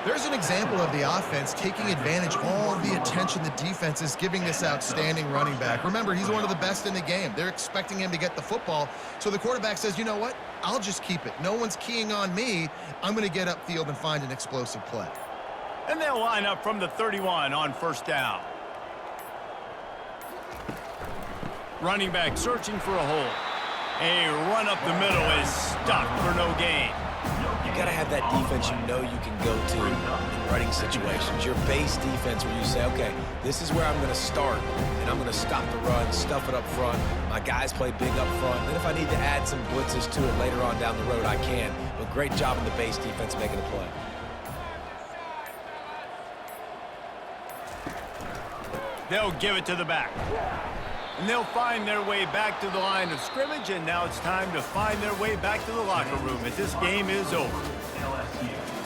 There's an example of the offense taking advantage of all of the attention the defense is giving this outstanding running back. Remember, he's one of the best in the game. They're expecting him to get the football. So the quarterback says, you know what? I'll just keep it. No one's keying on me. I'm going to get upfield and find an explosive play. And they'll line up from the 31 on 1st down. Running back searching for a hole. A run up the middle is stuck for no gain. You got to have that defense you know you can go to in running situations. Your base defense where you say, okay, this is where I'm going to start, and I'm going to stop the run, stuff it up front. My guys play big up front. Then if I need to add some blitzes to it later on down the road, I can. But great job in the base defense making a play. They'll give it to the back. And they'll find their way back to the line of scrimmage, and now it's time to find their way back to the locker room as this game is over. LSU.